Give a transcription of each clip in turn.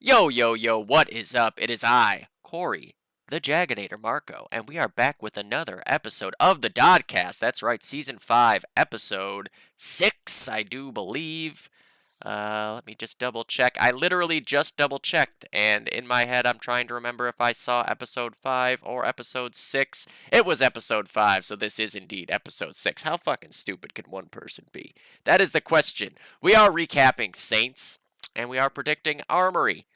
Yo, yo, yo, what is up? It is I, Corey, the Jaginator Marco, and we are back with another episode of the Dodcast. That's right, Season 5, Episode 6, I do believe. Let me just double check. I literally just double checked, and in my head I'm trying to remember if I saw Episode 5 or Episode 6. It was Episode 5, so this is indeed Episode 6. How fucking stupid can one person be? That is the question. We are recapping Saints, and we are predicting Armory.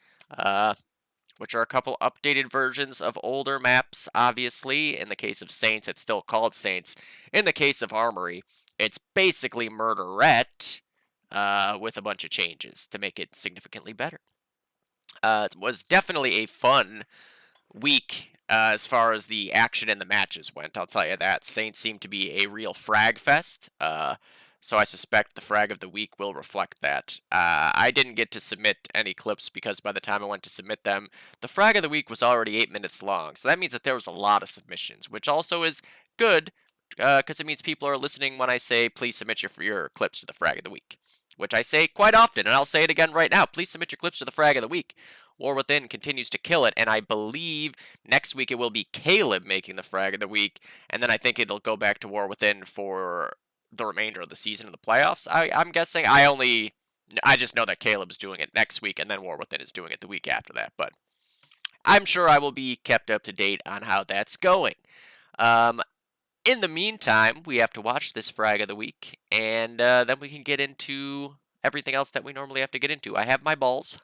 Which are a couple updated versions of older maps, obviously. In the case of Saints, it's still called Saints. In the case of Armory, it's basically Murderette with a bunch of changes to make it significantly better. It was definitely a fun week as far as the action and the matches went, I'll tell you that. Saints seemed to be a real frag fest. So I suspect the frag of the week will reflect that. I didn't get to submit any clips because by the time I went to submit them, the frag of the week was already 8 minutes long. So that means that there was a lot of submissions, which also is good because it means people are listening when I say, please submit your clips to the frag of the week, which I say quite often, and I'll say it again right now. Please submit your clips to the frag of the week. War Within continues to kill it, and I believe next week it will be Caleb making the frag of the week, and then I think it'll go back to War Within for the remainder of the season of the playoffs. I'm guessing. I just know that Caleb's doing it next week, and then War Within is doing it the week after that. But I'm sure I will be kept up to date on how that's going. In the meantime, we have to watch this frag of the week, and then we can get into everything else that we normally have to get into. I have my balls.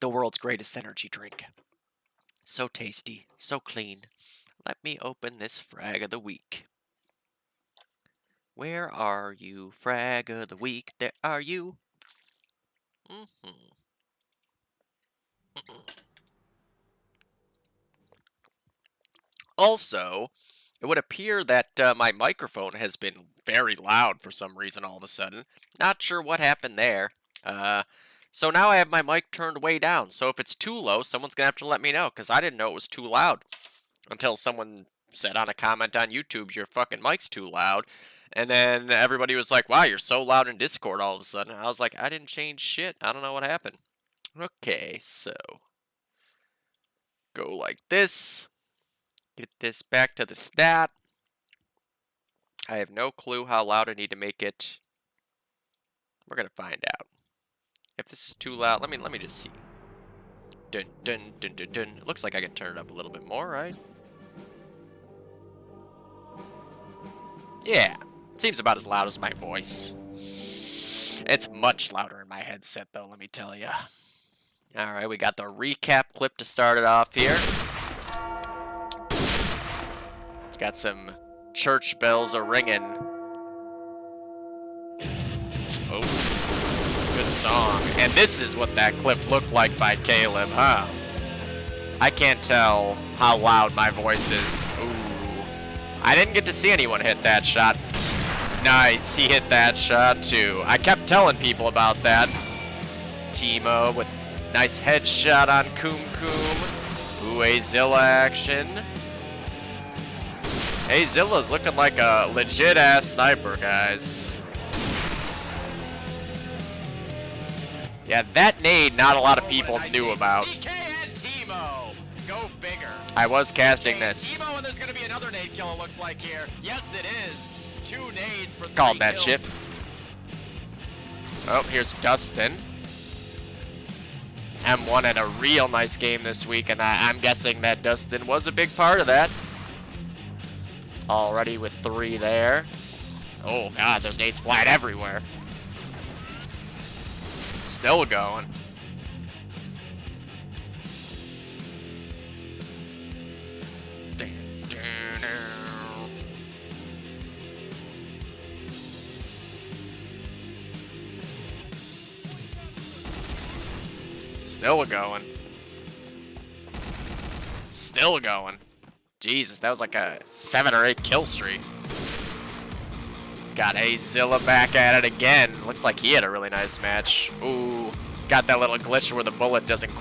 The world's greatest energy drink. So tasty, so clean. Let me open this frag of the week. Where are you, frag of the week? There are you. Also, it would appear that my microphone has been very loud for some reason all of a sudden. Not sure what happened there. So now I have my mic turned way down. So if it's too low, someone's going to have to let me know, because I didn't know it was too loud. Until someone said on a comment on YouTube, your fucking mic's too loud. And then everybody was like, wow, you're so loud in Discord all of a sudden. And I was like, I didn't change shit. I don't know what happened. Okay, so go like this. Get this back to the stat. I have no clue how loud I need to make it. We're going to find out. If this is too loud, let me just see. Dun, dun, dun, dun, dun. It looks like I can turn it up a little bit more, right? Yeah, it seems about as loud as my voice. It's much louder in my headset, though, let me tell you. Alright, we got the recap clip to start it off here. Got some church bells a-ringing. Oh, good song. And this is what that clip looked like by Caleb, huh? I can't tell how loud my voice is. Ooh. I didn't get to see anyone hit that shot. Nice, he hit that shot too. I kept telling people about that. Timo with nice headshot on Koom Koom. Ooh, a Zilla action. Hey, Zilla's looking like a legit-ass sniper, guys. Yeah, that nade not a lot of people knew about. Go bigger. I was casting this. Timo, and there's gonna be another nade kill, it looks like here. Yes, it is. 2 nades for 3 Called that kills. shit. Oh, here's Dustin. M1 had a real nice game this week, and I'm guessing that Dustin was a big part of that. Already with 3 there. Oh god, those nades flying everywhere. Still going. Still going. Still going. Jesus, that was like a 7 or 8 kill streak. Got Azilla back at it again. Looks like he had a really nice match. Ooh, got that little glitch where the bullet doesn't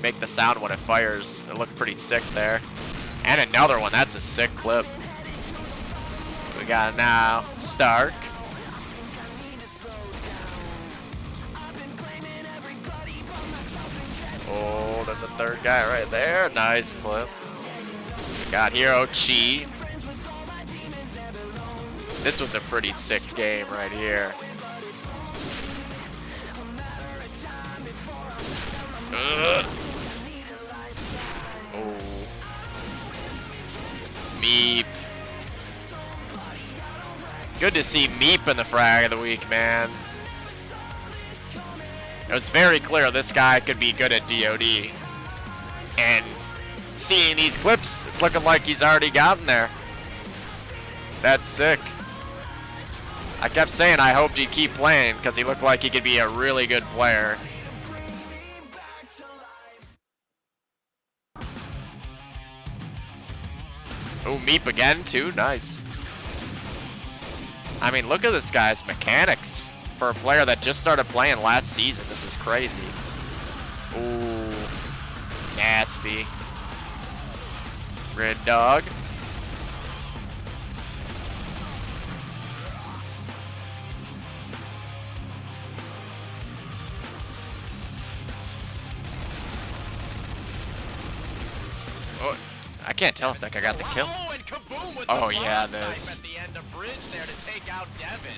make the sound when it fires. It looked pretty sick there. And another one. That's a sick clip. We got now Stark. Oh, there's a third guy right there. Nice clip. Got Hero Chi. This was a pretty sick game right here. Ugh. Oh. Meep. Good to see Meep in the frag of the week, man. It was very clear this guy could be good at DOD. And seeing these clips, it's looking like he's already gotten there. That's sick. I kept saying I hoped he'd keep playing because he looked like he could be a really good player. Oh, Meep again, too. Nice. I mean, look at this guy's mechanics. For a player that just started playing last season, this is crazy. Ooh, nasty. Red dog. Oh, I can't tell if that guy got the kill. Oh yeah, this. At the end of bridge there to take out Devin.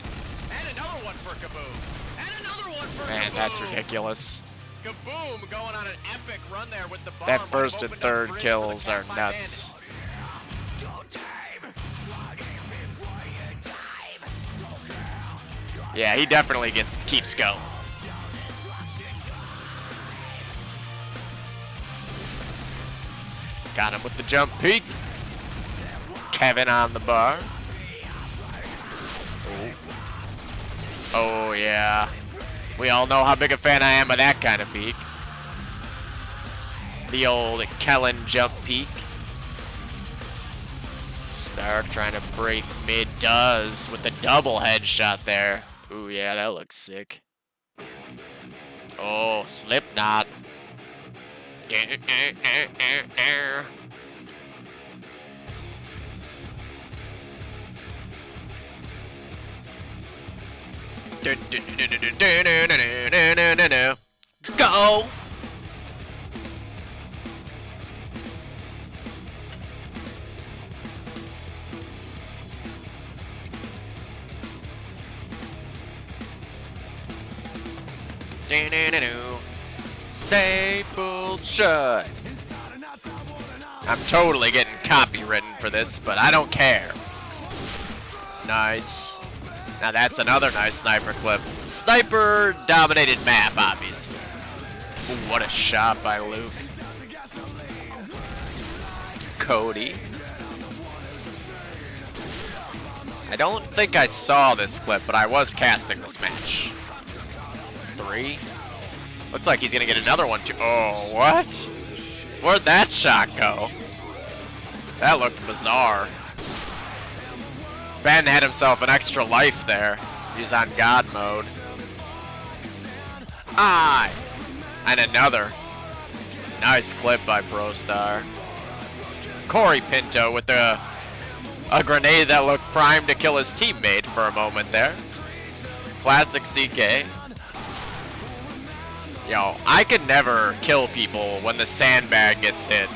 And another one for Kaboom. And another one for Man, Kaboom. that's ridiculous. Kaboom going on an epic run there with the bomb. That first and third kills are nuts. Yeah, he definitely keeps going. Got him with the jump peek. Kevin on the bar. Oh yeah. We all know how big a fan I am of that kind of peek. The old Kellen jump peek. Stark trying to break mid does with the double headshot there. Ooh yeah, that looks sick. Oh, Slipknot. Go! Stapled shut. I'm totally getting copywritten for this, but I don't care. Nice. Now that's another nice sniper clip. Sniper dominated map, obviously. Ooh, what a shot by Luke. Cody. I don't think I saw this clip, but I was casting this match. 3. Looks like he's gonna get another one too. Oh, what? Where'd that shot go? That looked bizarre. Ben had himself an extra life there. He's on God mode. And another. Nice clip by ProStar. Corey Pinto with a grenade that looked primed to kill his teammate for a moment there. Classic CK. Yo, I could never kill people when the sandbag gets hit.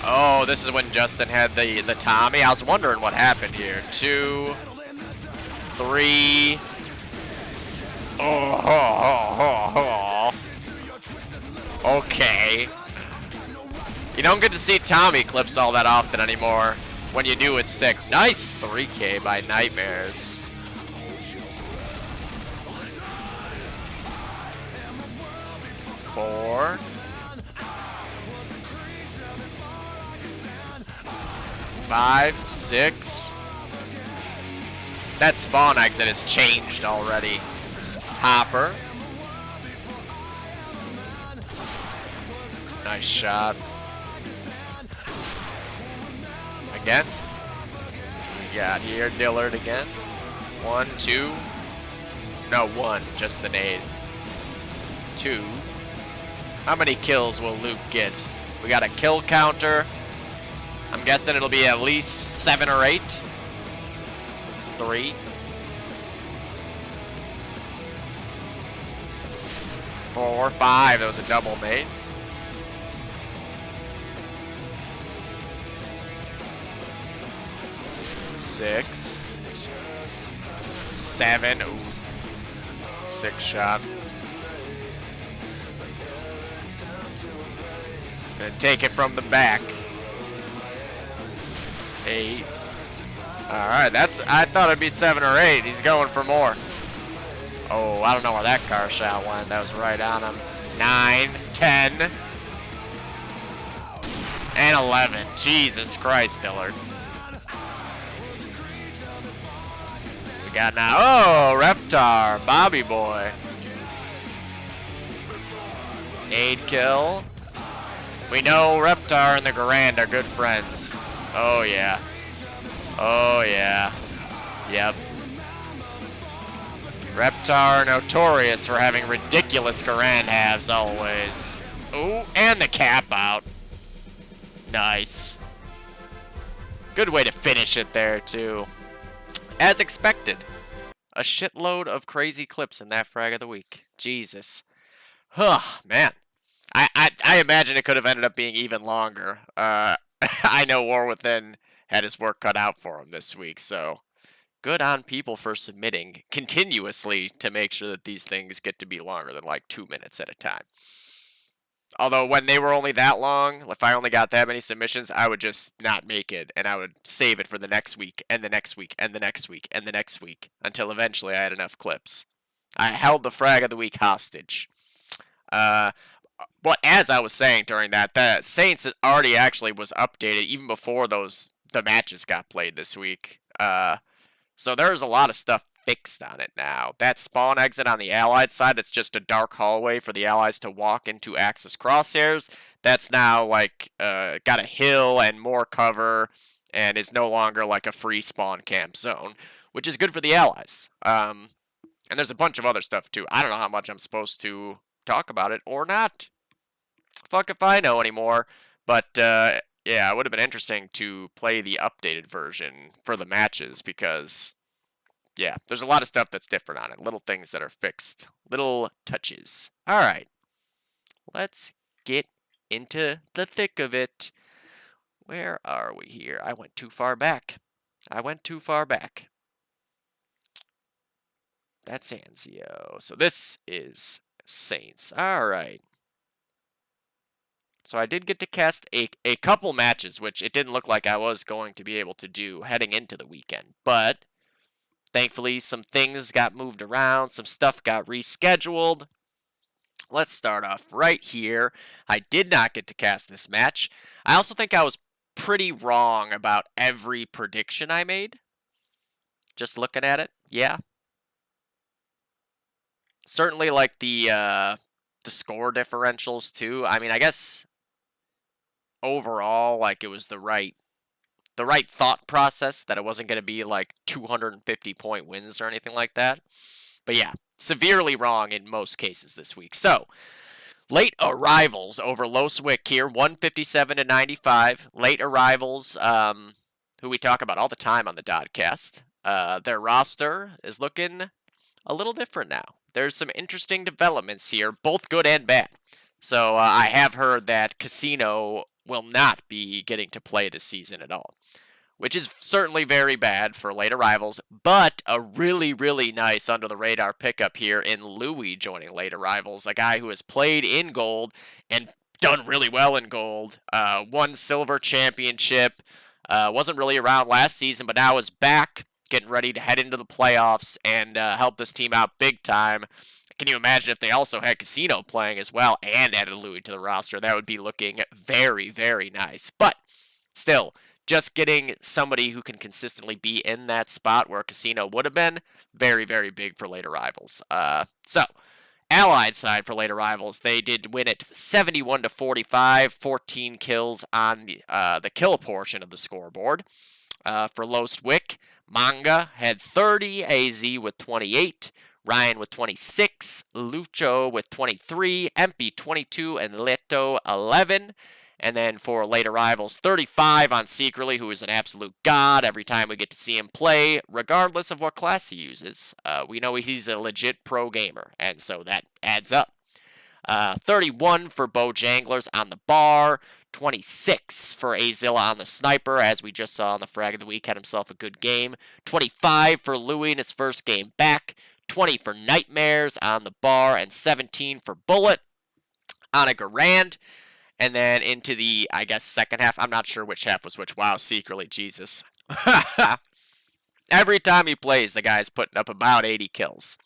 Oh, this is when Justin had the Tommy. I was wondering what happened here. 2, 3. Oh. Okay. You don't get to see Tommy clips all that often anymore. When you do, it's sick. Nice 3K by Nightmares. Four. 5, 6. That spawn exit has changed already. Hopper. Nice shot. Again. We got here Dillard again. 1, 2. No, 1. Just the nade. 2. How many kills will Luke get? We got a kill counter. I'm guessing it'll be at least 7 or 8. 3. 4, 5. That was a double mate. 6. 7. Ooh. 6 shot. Gonna take it from the back. 8. Alright, I thought it'd be 7 or 8. He's going for more. Oh, I don't know where that car shot went. That was right on him. 9, 10, and 11. Jesus Christ, Dillard. We got now. Oh, Reptar, Bobby boy. 8 kill. We know Reptar and the Garand are good friends. Oh, yeah. Oh, yeah. Yep. Reptar notorious for having ridiculous Garand halves always. Ooh, and the cap out. Nice. Good way to finish it there, too. As expected. A shitload of crazy clips in that frag of the week. Jesus. Huh, man. I imagine it could have ended up being even longer. I know War Within had his work cut out for him this week, so good on people for submitting continuously to make sure that these things get to be longer than like 2 minutes at a time. Although when they were only that long, if I only got that many submissions, I would just not make it, and I would save it for the next week, and the next week, and the next week, and the next week, until eventually I had enough clips. I held the frag of the week hostage. But as I was saying during that, the Saints already actually was updated even before the matches got played this week. So there's a lot of stuff fixed on it now. That spawn exit on the Allied side, that's just a dark hallway for the Allies to walk into Axis crosshairs. That's now like got a hill and more cover, and is no longer like a free spawn camp zone, which is good for the Allies. And there's a bunch of other stuff too. I don't know how much I'm supposed to talk about it or not. Fuck if I know anymore. But yeah, it would have been interesting to play the updated version for the matches because, yeah, there's a lot of stuff that's different on it. Little things that are fixed. Little touches. All right. Let's get into the thick of it. Where are we here? I went too far back. That's Anzio. So this is Saints. All right. So I did get to cast a couple matches, which it didn't look like I was going to be able to do heading into the weekend. But thankfully, some things got moved around. Some stuff got rescheduled. Let's start off right here. I did not get to cast this match. I also think I was pretty wrong about every prediction I made. Just looking at it, yeah. Certainly like the score differentials too. I mean, I guess overall, like it was the right thought process that it wasn't going to be like 250-point wins or anything like that. But yeah, severely wrong in most cases this week. So, late arrivals over Loswick here, 157-95. Late arrivals, who we talk about all the time on the Dodcast. Their roster is looking a little different now. There's some interesting developments here, both good and bad. So I have heard that Casino will not be getting to play this season at all, which is certainly very bad for late arrivals, but a really, really nice under-the-radar pickup here in Louis joining late arrivals, a guy who has played in gold and done really well in gold, won silver championship, wasn't really around last season, but now is back, getting ready to head into the playoffs and help this team out big time. Can you imagine if they also had Casino playing as well and added Louis to the roster? That would be looking very, very nice. But still, just getting somebody who can consistently be in that spot where Casino would have been, very, very big for late arrivals. So, Allied side for late arrivals, they did win it 71-45, 14 kills on the kill portion of the scoreboard. For Lostwick, Manga had 30, AZ with 28, Ryan with 26, Lucho with 23, Empy 22, and Leto 11. And then for late arrivals, 35 on Secretly, who is an absolute god every time we get to see him play, regardless of what class he uses. We know he's a legit pro gamer, and so that adds up. 31 for Bojanglers on the bar. 26 for Azilla on the sniper, as we just saw on the frag of the week, had himself a good game. 25 for Louis in his first game back. 20 for Nightmares on the bar, and 17 for Bullet on a Garand. And then into the, I guess, second half. I'm not sure which half was which. Wow, secretly, Jesus. Every time he plays, the guy's putting up about 80 kills.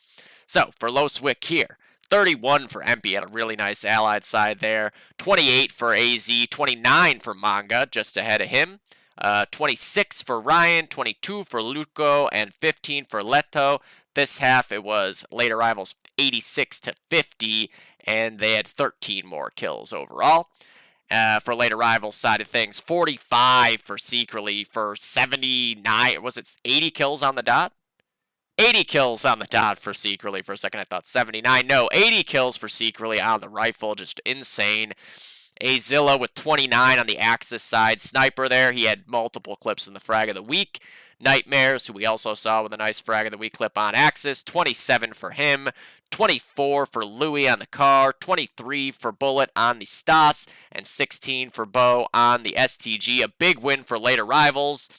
So, for Loswick here, 31 for MP, had a really nice allied side there. 28 for AZ, 29 for Manga, just ahead of him. 26 for Ryan, 22 for Luco, and 15 for Leto. This half, it was late arrivals 86 to 50, and they had 13 more kills overall. For late arrivals side of things, 45 for Secretly for 79. Was it 80 kills on the dot? 80 kills on the dot for Secretly. For a second, I thought 79. No, 80 kills for Secretly on the rifle. Just insane. Azilla with 29 on the Axis side. Sniper there. He had multiple clips in the frag of the week. Nightmares, who we also saw with a nice frag of the week clip on Axis. 27 for him. 24 for Louis on the car. 23 for Bullet on the Stas. And 16 for Bo on the STG. A big win for late arrivals.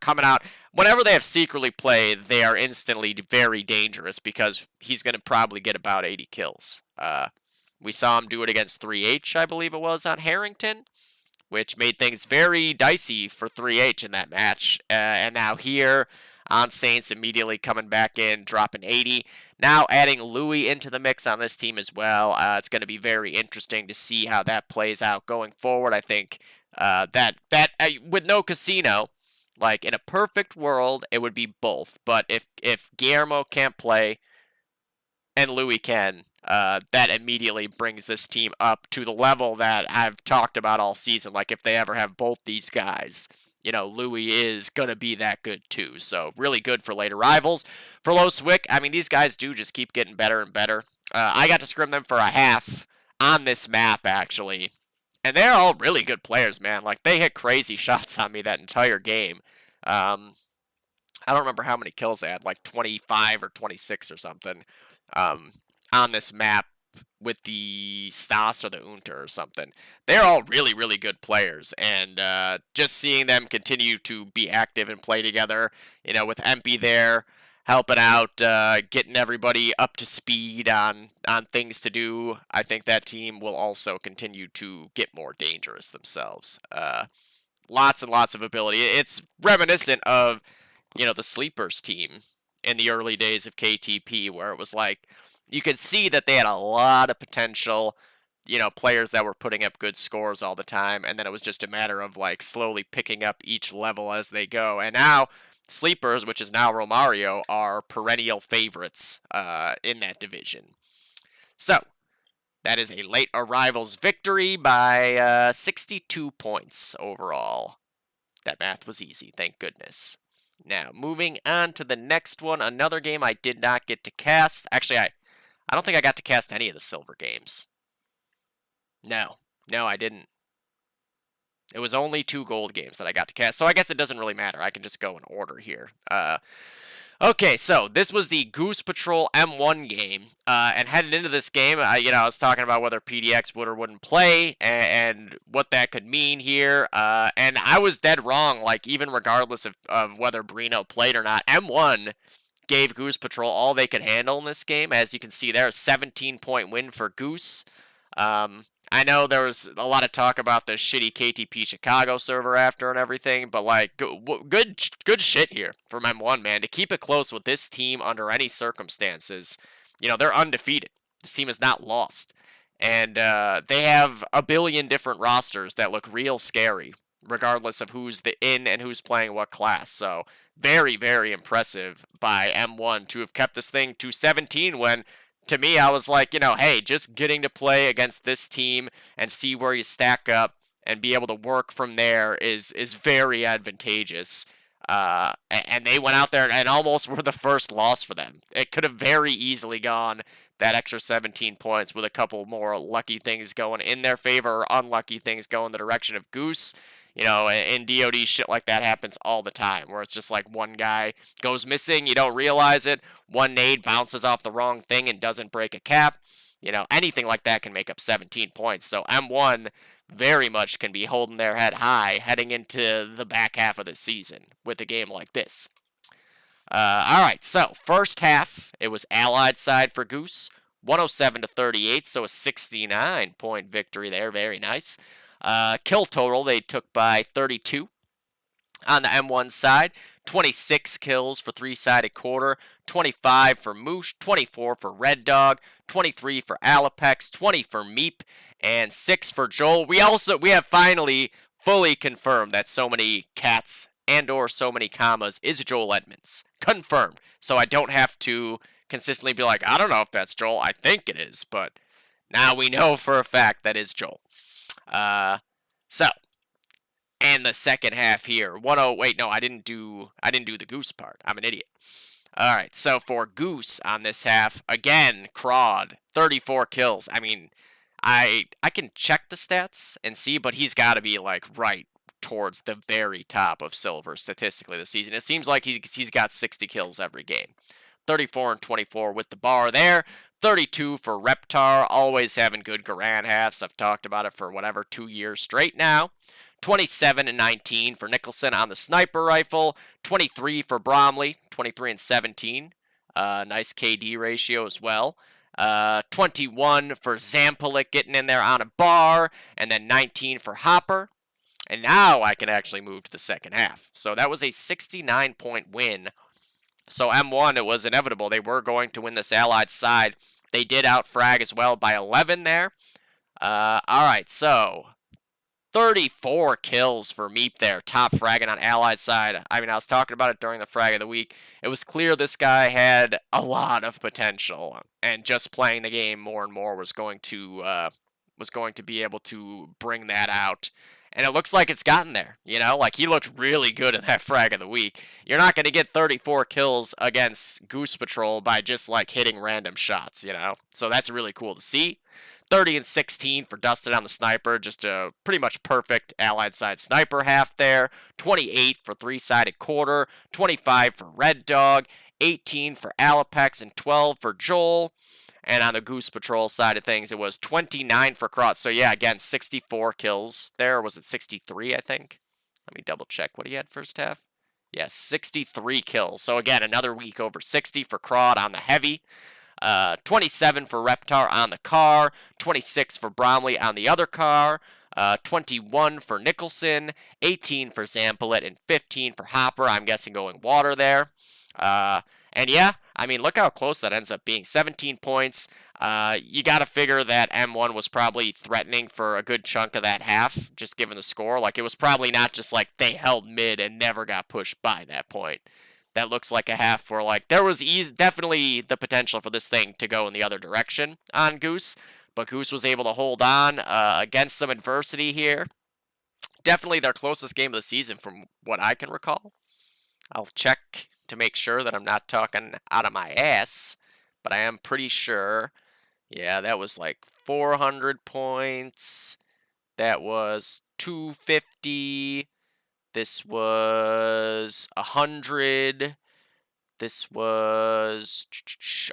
Coming out, whenever they have Secretly played, they are instantly very dangerous because he's going to probably get about 80 kills. We saw him do it against 3H, I believe it was, on Harrington, which made things very dicey for 3H in that match. And now here on Saints, immediately coming back in, dropping 80. Now adding Louis into the mix on this team as well. It's going to be very interesting to see how that plays out going forward. I think that with no Casino, like, in a perfect world, it would be both. But if Guillermo can't play and Louis can, that immediately brings this team up to the level that I've talked about all season. Like, if they ever have both these guys, Louis is going to be that good too. So, really good for late arrivals. For Loswick, I mean, these guys do just keep getting better and better. I got to scrim them for a half on this map, actually. And they're all really good players, man. Like, they hit crazy shots on me that entire game. I don't remember how many kills they had, like 25 or 26 or something, on this map with the Stas or the Unter or something. They're all really, really good players, and just seeing them continue to be active and play together, with MP there, helping out, getting everybody up to speed on things to do. I think that team will also continue to get more dangerous themselves. Lots and lots of ability. It's reminiscent of, the Sleepers team in the early days of KTP, where it was like, you could see that they had a lot of potential, players that were putting up good scores all the time, and then it was just a matter of, like, slowly picking up each level as they go. And now Sleepers, which is now Romario, are perennial favorites in that division. So, that is a late arrivals victory by 62 points overall. That math was easy, thank goodness. Now, moving on to the next one, another game I did not get to cast. Actually, I don't think I got to cast any of the silver games. No, I didn't. It was only 2 gold games that I got to cast, so I guess it doesn't really matter. I can just go in order here. Okay, so this was the Goose Patrol M1 game, and headed into this game, I was talking about whether PDX would or wouldn't play, and what that could mean here, and I was dead wrong, like, even regardless of whether Brino played or not. M1 gave Goose Patrol all they could handle in this game. As you can see there, a 17-point win for Goose. I know there was a lot of talk about the shitty KTP Chicago server after and everything, but, like, good shit here from M1, man. To keep it close with this team under any circumstances, they're undefeated. This team is not lost. And they have a billion different rosters that look real scary, regardless of who's in and who's playing what class. So, very, very impressive by M1 to have kept this thing to 17 when, to me, I was like, hey, just getting to play against this team and see where you stack up and be able to work from there is very advantageous. And they went out there and almost were the first loss for them. It could have very easily gone that extra 17 points with a couple more lucky things going in their favor or unlucky things going the direction of Goose. In DOD, shit like that happens all the time, where it's just like one guy goes missing, you don't realize it, one nade bounces off the wrong thing and doesn't break a cap, anything like that can make up 17 points. So M1 very much can be holding their head high heading into the back half of the season with a game like this. All right, so first half, it was Allied side for Goose, 107-38, so a 69-point victory there. Very nice. Kill total, they took by 32. On the M1 side, 26 kills for three-sided quarter, 25 for Moosh, 24 for Red Dog, 23 for Alapex, 20 for Meep, and 6 for Joel. We have finally fully confirmed that so many cats and or so many commas is Joel Edmonds. Confirmed. So I don't have to consistently be like, I don't know if that's Joel. I think it is, but now we know for a fact that is Joel. So and the second half here. 10 wait, no, I didn't do the Goose part. I'm an idiot. All right, so for Goose on this half, again, Crawd, 34 kills. I mean, I can check the stats and see, but he's got to be like right towards the very top of silver statistically this season. It seems like he's got 60 kills every game. 34 and 24 with the bar there. 32 for Reptar, always having good Garand halves. I've talked about it for 2 years straight now. 27 and 19 for Nicholson on the sniper rifle. 23 for Bromley. 23 and 17. Nice KD ratio as well. 21 for Zampolik getting in there on a bar. And then 19 for Hopper. And now I can actually move to the second half. So that was a 69-point win. So M1, it was inevitable. They were going to win this Allied side. They did outfrag as well by 11 there. All right, so 34 kills for Meep there, top fragging on Allied side. I mean, I was talking about it during the frag of the week. It was clear this guy had a lot of potential, and just playing the game more and more was going to be able to bring that out. And it looks like it's gotten there, like he looked really good in that frag of the week. You're not going to get 34 kills against Goose Patrol by just like hitting random shots, So that's really cool to see. 30 and 16 for Dustin on the sniper, just a pretty much perfect Allied side sniper half there. 28 for three-sided quarter, 25 for Red Dog, 18 for Alapex, and 12 for Joel. And on the Goose Patrol side of things, it was 29 for Krotz. So yeah, again, 64 kills there. Or was it 63, I think? Let me double check what he had first half. Yes, 63 kills. So again, another week over 60 for Krod on the heavy. 27 for Reptar on the car, 26 for Bromley on the other car, 21 for Nicholson, 18 for Zampolit, and 15 for Hopper. I'm guessing going water there. And yeah, I mean, look how close that ends up being. 17 points. You got to figure that M1 was probably threatening for a good chunk of that half, just given the score. Like, it was probably not just like they held mid and never got pushed by that point. That looks like a half where, like, there was definitely the potential for this thing to go in the other direction on Goose, but Goose was able to hold on against some adversity here. Definitely their closest game of the season from what I can recall. I'll check to make sure that I'm not talking out of my ass, but I am pretty sure. Yeah, that was like 400 points. That was 250. This was 100. This was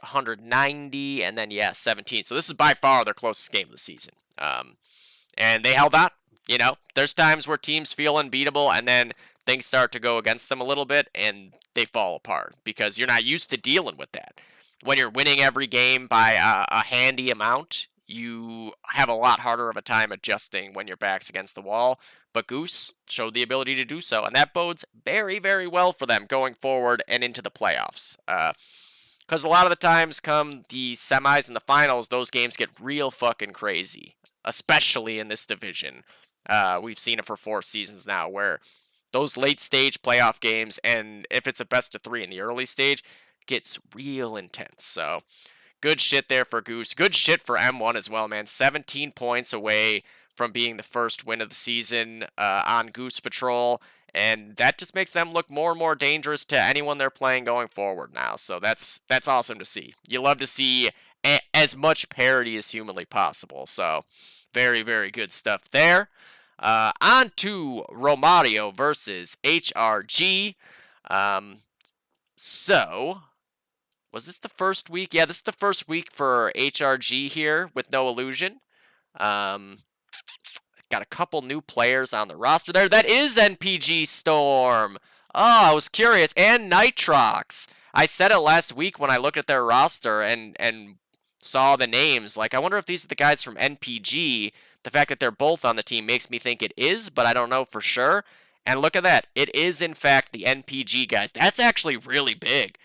190. And then, yeah, 17. So this is by far their closest game of the season. And they held on. There's times where teams feel unbeatable, and then things start to go against them a little bit, and they fall apart because you're not used to dealing with that. When you're winning every game by a handy amount, you have a lot harder of a time adjusting when your back's against the wall. But Goose showed the ability to do so, and that bodes very, very well for them going forward and into the playoffs. Because a lot of the times come the semis and the finals, those games get real fucking crazy, especially in this division. We've seen it for 4 seasons now, where those late stage playoff games, and if it's a best of 3 in the early stage, gets real intense. So good shit there for Goose. Good shit for M1 as well, man. 17 points away from being the first win of the season on Goose Patrol, and that just makes them look more and more dangerous to anyone they're playing going forward now. So that's awesome to see. You love to see as much parity as humanly possible. So very, very good stuff there. On to Romario versus HRG. So Was this the first week? Yeah, this is the first week for HRG here with no illusion. Um, got a couple new players on the roster there. That is NPG Storm. Oh, I was curious. And Nitrox. I said it last week when I looked at their roster and saw the names. Like, I wonder if these are the guys from NPG. The fact that they're both on the team makes me think it is, but I don't know for sure. And look at that. It is, in fact, the NPG guys. That's actually really big.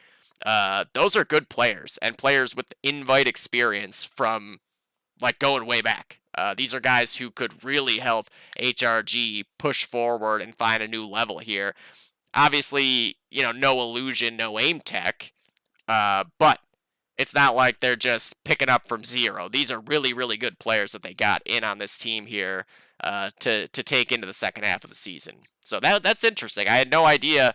Those are good players and players with invite experience from like going way back. These are guys who could really help HRG push forward and find a new level here. Obviously, no illusion, no aim tech, but it's not like they're just picking up from zero. These are really, really good players that they got in on this team here to take into the second half of the season. So that's interesting. I had no idea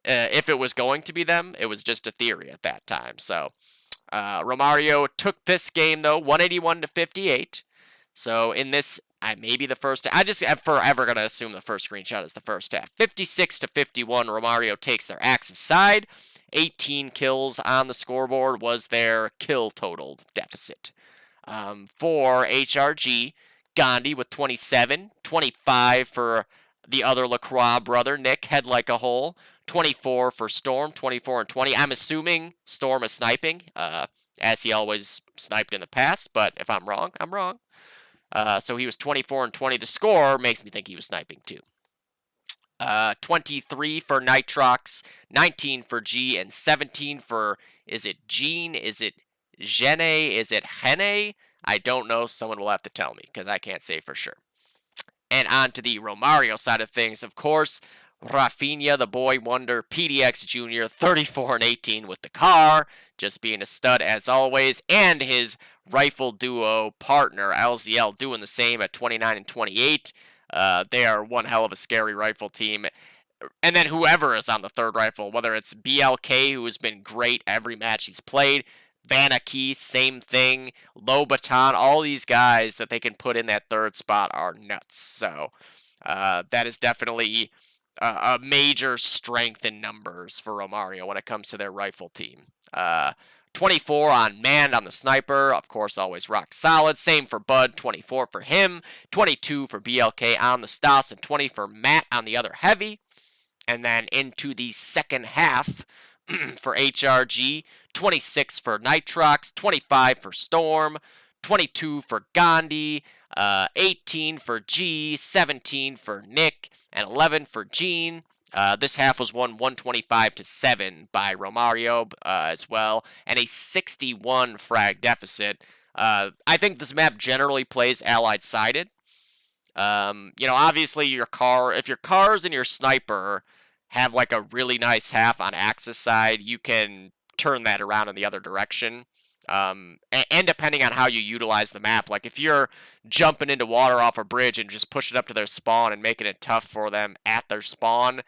if it was going to be them. It was just a theory at that time. So Romario took this game though, 181 to 58. So in this, maybe the first. I just am forever gonna assume the first screenshot is the first half. 56 to 51. Romario takes their Axis side. 18 kills on the scoreboard was their kill total deficit. For HRG, Gandhi with 27, 25 for the other Lacroix brother, Nick, head like a hole. 24 for Storm, 24 and 20. I'm assuming Storm is sniping, as he always sniped in the past, but if I'm wrong, I'm wrong. So he was 24 and 20. The score makes me think he was sniping too. 23 for Nitrox, 19 for G, and 17 for, is it Gene? Is it Gene? Is it Hene? I don't know. Someone will have to tell me because I can't say for sure. And on to the Romario side of things, of course, Rafinha, the boy wonder, PDX Jr., 34 and 18 with the car, just being a stud as always, and his rifle duo partner, LZL, doing the same at 29 and 28. They are one hell of a scary rifle team. And then whoever is on the third rifle, whether it's BLK, who has been great every match he's played, Vanaki, same thing, Lobaton, all these guys that they can put in that third spot are nuts. So that is definitely a major strength in numbers for Romario when it comes to their rifle team. 24 on Man on the sniper, of course, always rock solid. Same for Bud, 24 for him, 22 for BLK on the Stas, and 20 for Matt on the other heavy. And then into the second half for HRG, 26 for Nitrox, 25 for Storm, 22 for Gandhi, 18 for G, 17 for Nick, and 11 for Gene. This half was won 125 to 7 by Romario as well, and a 61 frag deficit. I think this map generally plays allied sided. Obviously if your cars and your sniper have like a really nice half on Axis side, you can turn that around in the other direction. And depending on how you utilize the map, like if you're jumping into water off a bridge and just pushing it up to their spawn and making it tough for them at their spawn,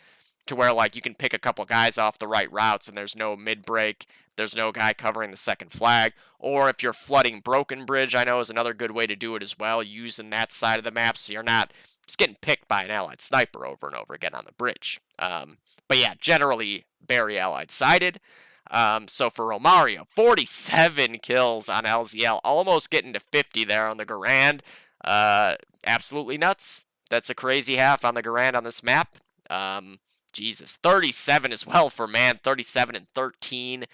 to where like you can pick a couple guys off the right routes and there's no mid break, there's no guy covering the second flag, or if you're flooding Broken Bridge, I know is another good way to do it as well, using that side of the map so you're not just getting picked by an allied sniper over and over again on the bridge. But yeah, generally very allied sided. So for Romario, 47 kills on LZL, almost getting to 50 there on the Garand. Absolutely nuts. That's a crazy half on the Garand on this map. Jesus, 37 as well for Man, 37 and 13.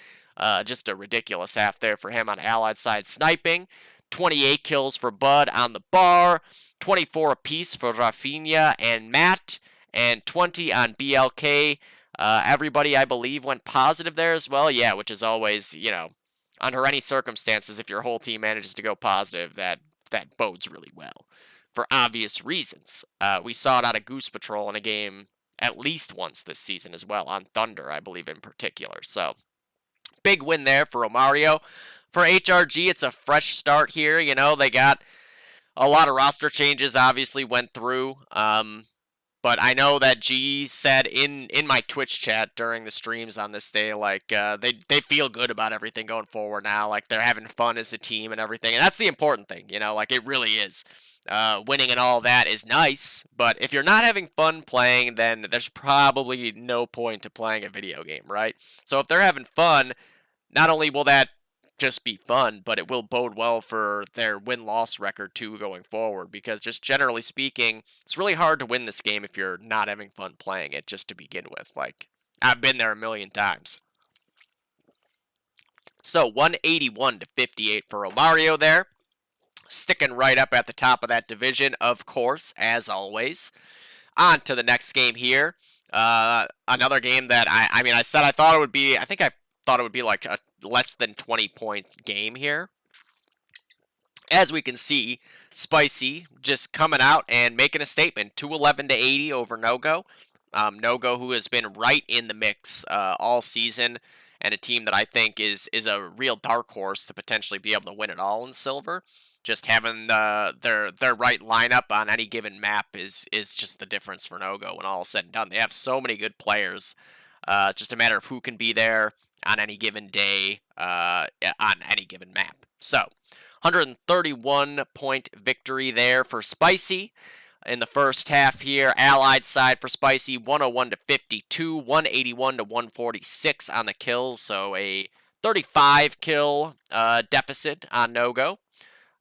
Just a ridiculous half there for him on allied side sniping. 28 kills for Bud on the bar, 24 apiece for Rafinha and Matt, and 20 on BLK. Everybody, I believe, went positive there as well. Yeah, which is always, under any circumstances, if your whole team manages to go positive, that bodes really well for obvious reasons. We saw it out of Goose Patrol in a game at least once this season as well, on Thunder, I believe, in particular. So, big win there for Romario. For HRG, it's a fresh start here. They got a lot of roster changes, obviously, went through. But I know that G said in my Twitch chat during the streams on this day, like, they feel good about everything going forward now. Like, they're having fun as a team and everything. And that's the important thing, like, it really is. Winning and all that is nice, but if you're not having fun playing, then there's probably no point to playing a video game, right? So if they're having fun, not only will that just be fun, but it will bode well for their win-loss record too going forward, because just generally speaking, it's really hard to win this game if you're not having fun playing it just to begin with. Like, I've been there a million times. So 181 to 58 for Romario there. Sticking right up at the top of that division, of course, as always. On to the next game here. Another game that I mean, I said I thought it would be, I think I thought it would be like a less than 20-point game here. As we can see, Spicy just coming out and making a statement. 211 to 80 over Nogo. Nogo, who has been right in the mix all season, and a team that I think is a real dark horse to potentially be able to win it all in silver. Just having their right lineup on any given map is just the difference for Nogo when all is said and done. They have so many good players. Just a matter of who can be there on any given day on any given map. So 131-point victory there for Spicy in the first half here. Allied side for Spicy, 101 to 52, 181 to 146 on the kills, so a 35 kill deficit on Nogo.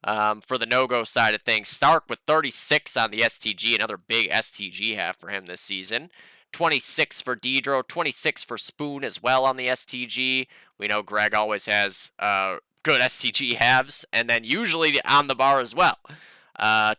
For the no-go side of things, Stark with 36 on the STG, another big STG half for him this season. 26 for Dedro, 26 for Spoon as well on the STG. We know Greg always has good STG halves, and then usually on the bar as well.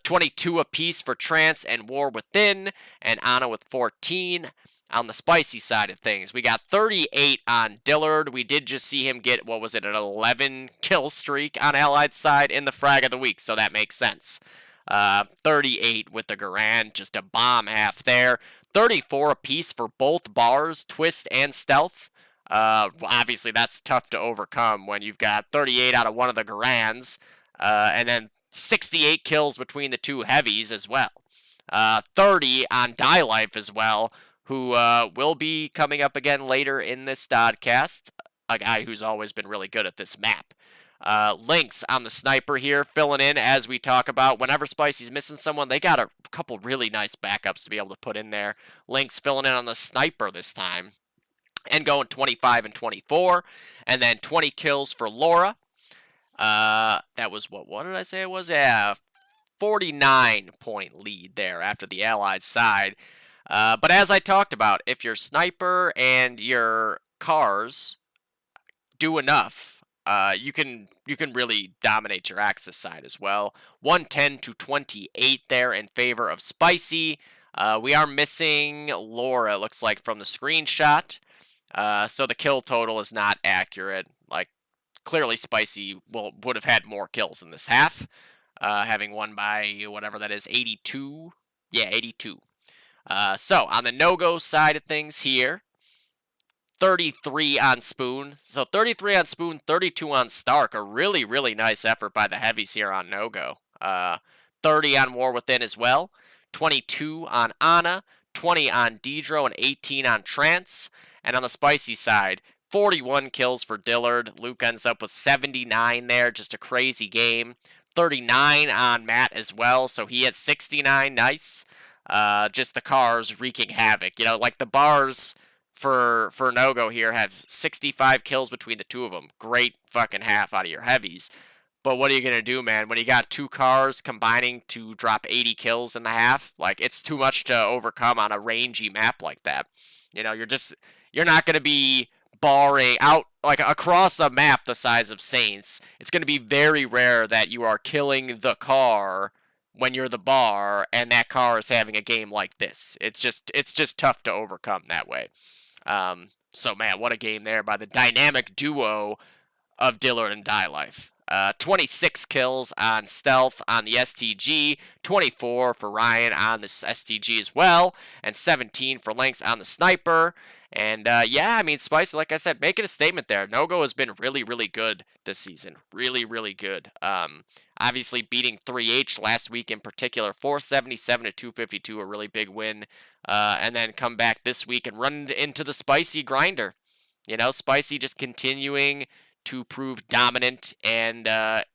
22 apiece for Trance and War Within, and Anna with 14. On the Spicy side of things, we got 38 on Dillard. We did just see him get, what was it, an 11 kill streak on Allied side in the frag of the week, so that makes sense. 38 with the Garand, just a bomb half there. 34 apiece for both bars, Twist and Stealth. Obviously, that's tough to overcome when you've got 38 out of one of the Garands, and then 68 kills between the two heavies as well. 30 on Die Life as well, who will be coming up again later in this Dodcast, a guy who's always been really good at this map. Lynx on the sniper here, filling in as we talk about whenever Spicy's missing someone, they got a couple really nice backups to be able to put in there. Lynx filling in on the sniper this time, and going 25 and 24, and then 20 kills for Laura. That was what did I say it was? Yeah, 49-point lead there after the Allied side. But as I talked about, if your sniper and your cars do enough, you can really dominate your Axis side as well. 110 to 28 there in favor of Spicy. We are missing Laura, it looks like, from the screenshot. So the kill total is not accurate. Like, clearly Spicy would have had more kills in this half, having won by whatever that is, 82. Yeah, 82. So on the no-go side of things here, 33 on Spoon. So 33 on Spoon, 32 on Stark. A really, really nice effort by the heavies here on no-go. 30 on War Within as well. 22 on Anna. 20 on Dedro and 18 on Trance. And on the Spicy side, 41 kills for Dillard. Luke ends up with 79 there. Just a crazy game. 39 on Matt as well. So he had 69. Nice. Just the cars wreaking havoc. You know, like the bars for no-go here have 65 kills between the two of them. Great fucking half out of your heavies. But what are you going to do, man? When you got two cars combining to drop 80 kills in the half, like, it's too much to overcome on a rangy map like that. You know, you're not going to be barring out, like, across a map the size of Saints. It's going to be very rare that you are killing the car when you're the bar and that car is having a game like this. It's just tough to overcome that way. So man, what a game there by the dynamic duo of Dillard and Die Life. 26 kills on Stealth on the STG, 24 for Ryan on the STG as well, and 17 for Lynx on the Sniper. And yeah, I mean, Spice, like I said, making a statement there. No-Go has been really, really good this season. Really, really good. Obviously beating 3H last week in particular, 477 to 252, a really big win. And then come back this week and run into the Spicy grinder. You know, Spicy just continuing to prove dominant and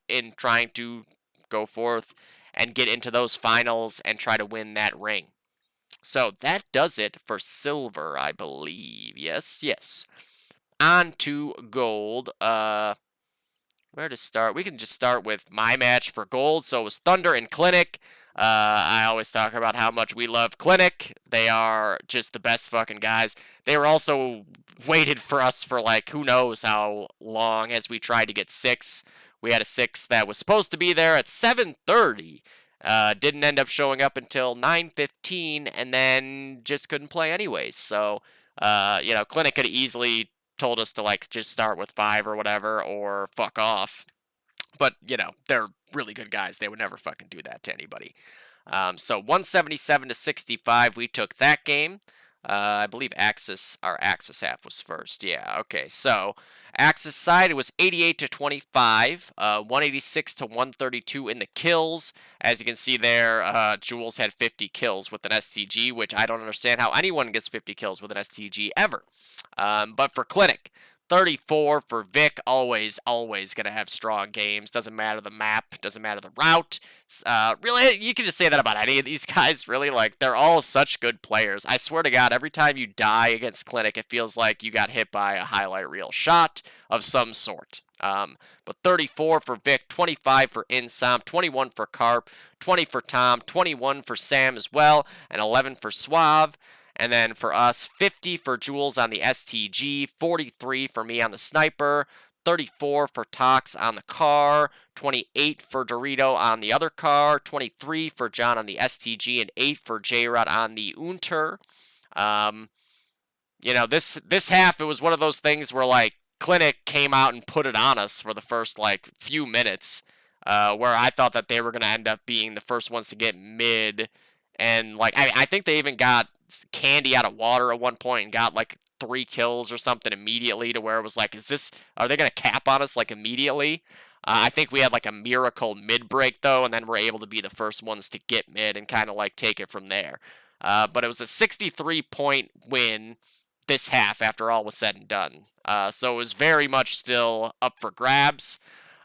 in trying to go forth and get into those finals and try to win that ring. So that does it for silver, I believe. Yes. on to gold. Where to start? We can just start with my match for gold. So it was Thunder and Clinic. I always talk about how much we love Clinic. They are just the best fucking guys. They were also waited for us for like who knows how long as we tried to get 6. We had a 6 that was supposed to be there at 7:30. Didn't end up showing up until 9:15, and then just couldn't play anyways. So, Clinic could have easily told us to like just start with 5 or whatever, or fuck off. But they're really good guys. They would never fucking do that to anybody. So 177 to 65, we took that game. I believe our Axis half was first. Yeah, okay. So Axis side, it was 88 to 25, 186 to 132 in the kills. As you can see there, Jules had 50 kills with an STG, which I don't understand how anyone gets 50 kills with an STG ever. But for Clinic, 34 for Vic, always going to have strong games. Doesn't matter the map, doesn't matter the route. Really, you can just say that about any of these guys, really. Like, they're all such good players. I swear to God, every time you die against Clinic, it feels like you got hit by a highlight reel shot of some sort. But 34 for Vic, 25 for Insom, 21 for Carp, 20 for Tom, 21 for Sam as well, and 11 for Suave. And then for us, 50 for Jules on the STG, 43 for me on the Sniper, 34 for Tox on the car, 28 for Dorito on the other car, 23 for John on the STG, and 8 for J-Rod on the Unter. This half, it was one of those things where, like, Clinic came out and put it on us for the first, like, few minutes, where I thought that they were going to end up being the first ones to get mid. And, like, I think they even got Candy out of water at one point and got, like, 3 kills or something immediately, to where it was like, are they going to cap on us, like, immediately? I think we had, like, a miracle mid-break, though, and then we're able to be the first ones to get mid and kind of, like, take it from there. But it was a 63-point win this half after all was said and done. So it was very much still up for grabs.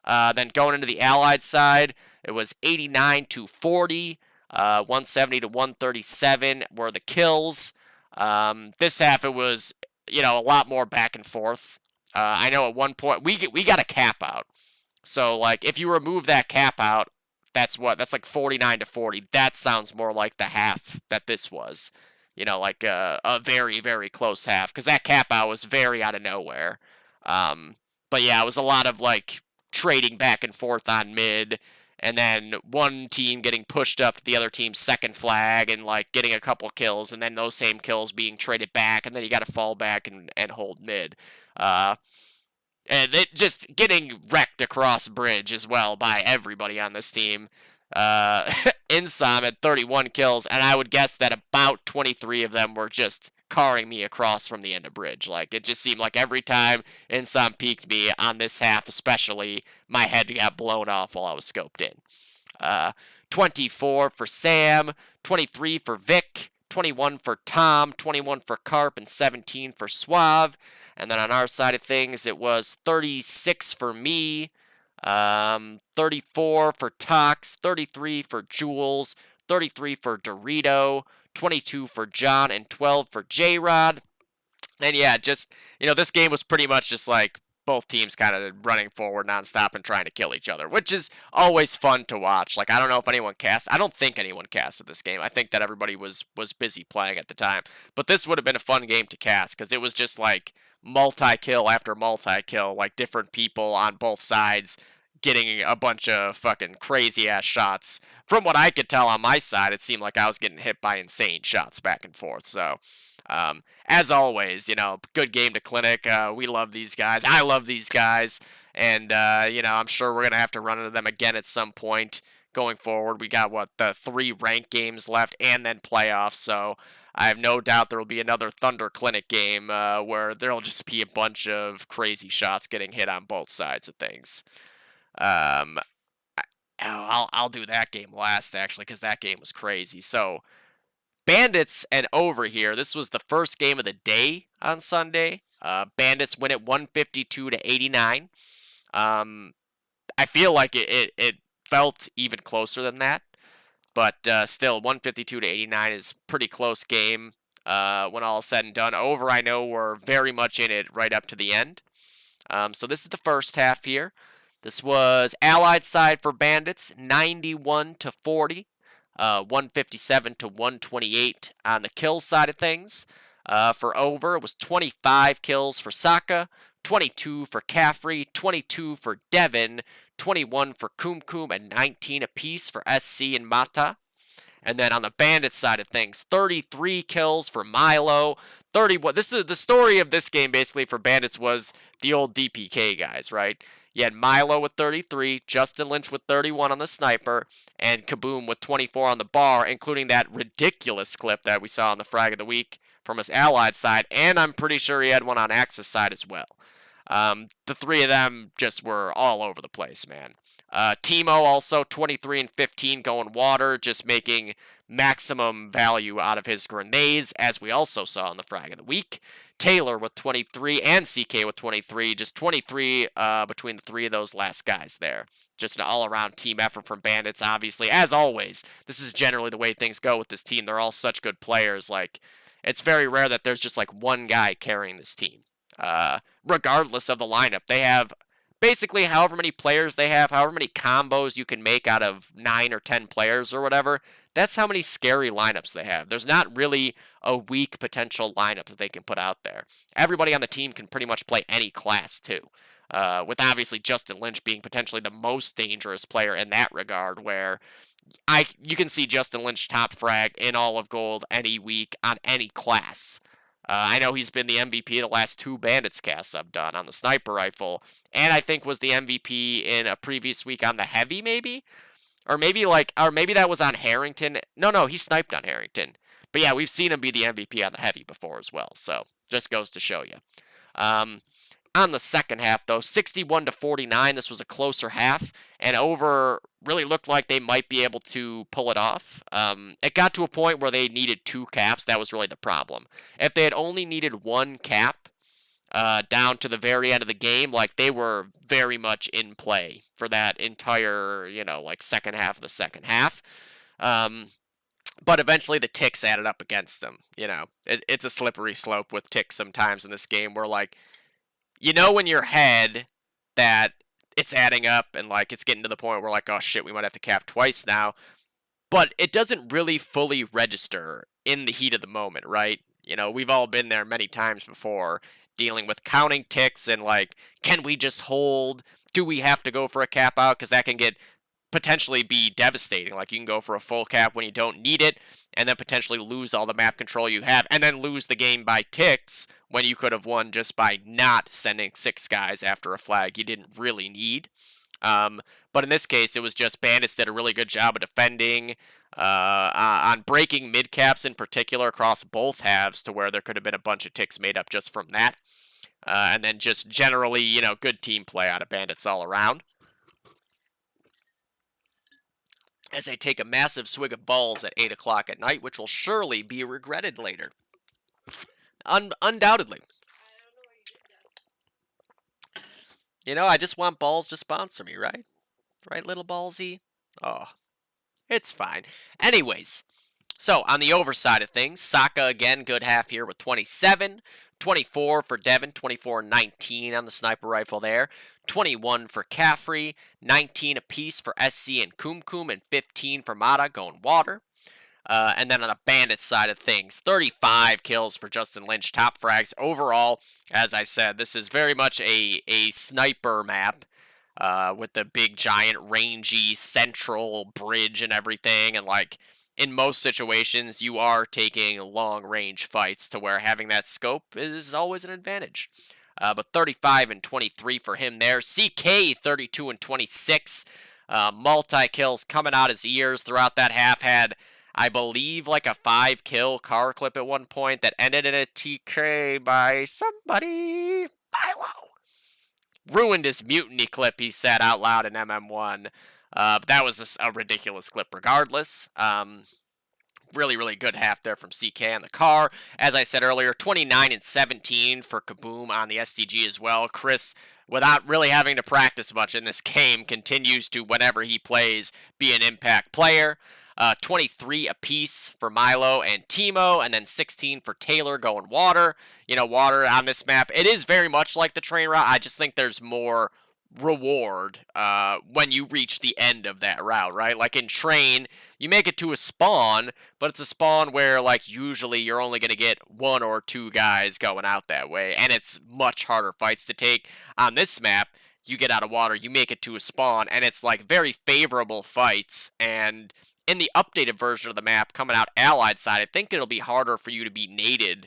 Then going into the Allied side, it was 89 to 40. 170 to 137 were the kills. This half, it was, a lot more back and forth. I know at one point we got a cap out. So, like, if you remove that cap out, that's like 49 to 40. That sounds more like the half that this was. Like a very, very close half, because that cap out was very out of nowhere. But yeah, it was a lot of, like, trading back and forth on mid, and then one team getting pushed up to the other team's second flag and, like, getting a couple kills, and then those same kills being traded back, and then you got to fall back and hold mid. And it just getting wrecked across bridge as well by everybody on this team. Insom had 31 kills, and I would guess that about 23 of them were just carring me across from the end of bridge. Like, it just seemed like every time Insom peeked me on this half, especially, my head got blown off while I was scoped in. 24 for Sam, 23 for Vic, 21 for Tom, 21 for Carp, and 17 for Suave. And then on our side of things, it was 36 for me, 34 for Tox, 33 for Jules, 33 for Dorito, 22 for John, and 12 for J-Rod. And yeah, just, this game was pretty much just like both teams kind of running forward nonstop and trying to kill each other, which is always fun to watch. Like, I don't know if anyone cast. I don't think anyone casted this game. I think that everybody was busy playing at the time. But this would have been a fun game to cast, because it was just like multi-kill after multi-kill, like different people on both sides getting a bunch of fucking crazy-ass shots. From what I could tell on my side, it seemed like I was getting hit by insane shots back and forth. So, as always, good game to Clinic. We love these guys. I love these guys. And, I'm sure we're going to have to run into them again at some point going forward. We got, the 3 ranked games left and then playoffs. So I have no doubt there will be another Thunder Clinic game where there'll just be a bunch of crazy shots getting hit on both sides of things. I'll do that game last, actually, because that game was crazy. So, Bandits and Over here, this was the first game of the day on Sunday. Bandits win at 152 to 89. I feel like it felt even closer than that, but still, 152 to 89 is a pretty close game. when all is said and done. Over, I know we're very much in it right up to the end. So this is the first half here. This was Allied side for Bandits, 91 to 40, 157 to 128 on the kill side of things. For Over, it was 25 kills for Saka, 22 for Caffrey, 22 for Devin, 21 for Kumkum, and 19 apiece for SC and Mata. And then on the Bandit side of things, 33 kills for Milo, 31. This is the story of this game basically for Bandits was the old DPK guys, right? You had Milo with 33, Justin Lynch with 31 on the sniper, and Kaboom with 24 on the bar, including that ridiculous clip that we saw on the frag of the week from his Allied side, and I'm pretty sure he had one on Axis side as well. The three of them just were all over the place, man. Timo also 23 and 15 going water, just making maximum value out of his grenades, as we also saw in the frag of the week. Taylor with 23 and CK with 23, just 23 between the three of those last guys there. Just an all-around team effort from Bandits, obviously. As always, this is generally the way things go with this team. They're all such good players. Like, it's very rare that there's just like one guy carrying this team. Regardless of the lineup, they have basically however many players they have, however many combos you can make out of 9 or 10 players or whatever. That's how many scary lineups they have. There's not really a weak potential lineup that they can put out there. Everybody on the team can pretty much play any class too. With obviously Justin Lynch being potentially the most dangerous player in that regard, where you can see Justin Lynch top frag in all of gold any week on any class. I know he's been the MVP the last 2 Bandits casts I've done on the sniper rifle, and I think was the MVP in a previous week on the heavy, maybe? Or maybe that was on Harrington. No, he sniped on Harrington. But yeah, we've seen him be the MVP on the heavy before as well, so just goes to show you. On the second half, though, 61 to 49, this was a closer half, and Over really looked like they might be able to pull it off. It got to a point where they needed 2 caps. That was really the problem. If they had only needed 1 cap down to the very end of the game, like, they were very much in play for that entire, second half of the second half. But eventually the ticks added up against them. It's a slippery slope with ticks sometimes in this game where, like, in your head that it's adding up and, like, it's getting to the point where, like, oh shit, we might have to cap twice now. But it doesn't really fully register in the heat of the moment, right? We've all been there many times before, dealing with counting ticks and, like, can we just hold? Do we have to go for a cap out? Because that can potentially be devastating. Like, you can go for a full cap when you don't need it, and then potentially lose all the map control you have, and then lose the game by ticks when you could have won just by not sending 6 guys after a flag you didn't really need. But in this case, it was just Bandits did a really good job of defending, on breaking mid caps in particular across both halves to where there could have been a bunch of ticks made up just from that. And then just generally, good team play out of Bandits all around. As I take a massive swig of balls at 8 o'clock at night, which will surely be regretted later. Undoubtedly. I just want balls to sponsor me, right? Right, little ballsy? Oh, it's fine. Anyways, so on the over side of things, Saka again, good half here with 27. 24 for Devin, 24-19 on the sniper rifle there. 21 for Caffrey, 19 apiece for SC and Kumkum, and 15 for Mata going water. And then on the Bandit side of things, 35 kills for Justin Lynch, top frags. Overall, as I said, this is very much a sniper map with the big, giant, rangy, central bridge and everything. And, like, in most situations, you are taking long-range fights to where having that scope is always an advantage. But 35 and 23 for him there. CK, 32 and 26. Multi-kills coming out his ears throughout that half. Had, I believe, like a 5-kill car clip at one point that ended in a TK by somebody. Milo! Ruined his mutiny clip, he said out loud in MM1. That was a ridiculous clip regardless. Really, really good half there from CK on the car. As I said earlier, 29 and 17 for Kaboom on the STG as well. Chris, without really having to practice much in this game, continues to, whenever he plays, be an impact player. 23 apiece for Milo and Timo, and then 16 for Taylor going water. Water on this map, it is very much like the train route. I just think there's more reward when you reach the end of that route, right? Like in train, you make it to a spawn, but it's a spawn where like usually you're only going to get 1 or 2 guys going out that way, and it's much harder fights to take. On this map, you get out of water, you make it to a spawn, and it's like very favorable fights. And in the updated version of the map coming out allied side, I think it'll be harder for you to be naded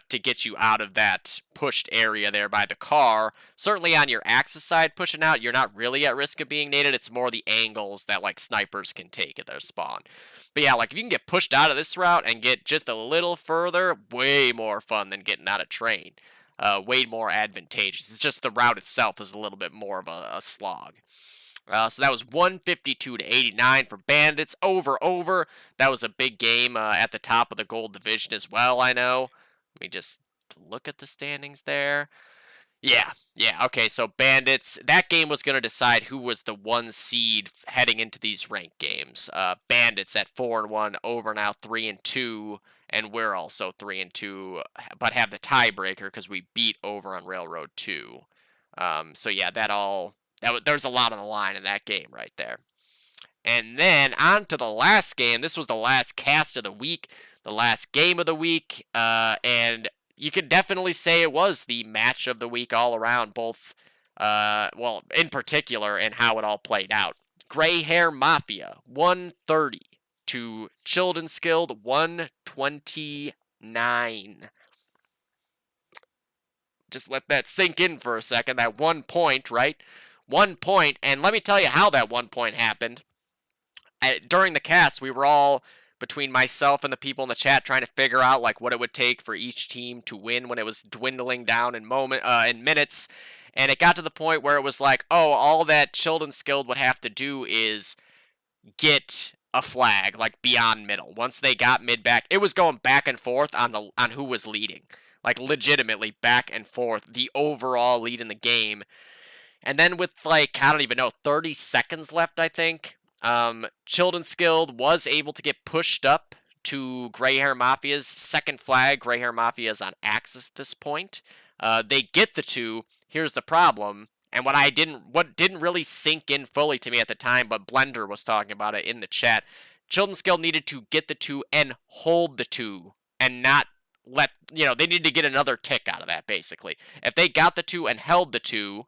to get you out of that pushed area there by the car. Certainly on your Axis side pushing out, you're not really at risk of being naded. It's more the angles that like snipers can take at their spawn. But yeah, like if you can get pushed out of this route and get just a little further, way more fun than getting out of train. Way more advantageous. It's just the route itself is a little bit more of a slog. So that was 152 to 89 for Bandits. Over. That was a big game at the top of the gold division as well, I know. Let me just look at the standings there. Yeah. Okay, so Bandits, that game was going to decide who was the 1 seed heading into these ranked games. Bandits at 4-1, Over now 3-2, and we're also 3-2, but have the tiebreaker because we beat Over on Railroad 2. So yeah, there's a lot on the line in that game right there. And then on to the last game. This was the last cast of the week, the last game of the week, and you could definitely say it was the match of the week all around, both, in particular, and how it all played out. Gray Hair Mafia, 130 to Chilled Skilled, 129. Just let that sink in for a second, that 1 point, right? 1 point, and let me tell you how that 1 point happened. During the cast, we were all, between myself and the people in the chat, trying to figure out like what it would take for each team to win when it was dwindling down in minutes, and it got to the point where it was like, oh, all that Chilled and Skilled would have to do is get a flag like beyond middle. Once they got mid back, it was going back and forth on who was leading, like legitimately back and forth, the overall lead in the game. And then with like, I don't even know, 30 seconds left, I think, Chilled and Skilled was able to get pushed up to Gray Hair Mafia's second flag. Gray Hair Mafia is on Axis at this point. They get the 2. Here's the problem, and what didn't really sink in fully to me at the time, but Blender was talking about it in the chat. Chilled and Skilled needed to get the 2 and hold the 2, and not they needed to get another tick out of that, basically. If they got the 2 and held the 2,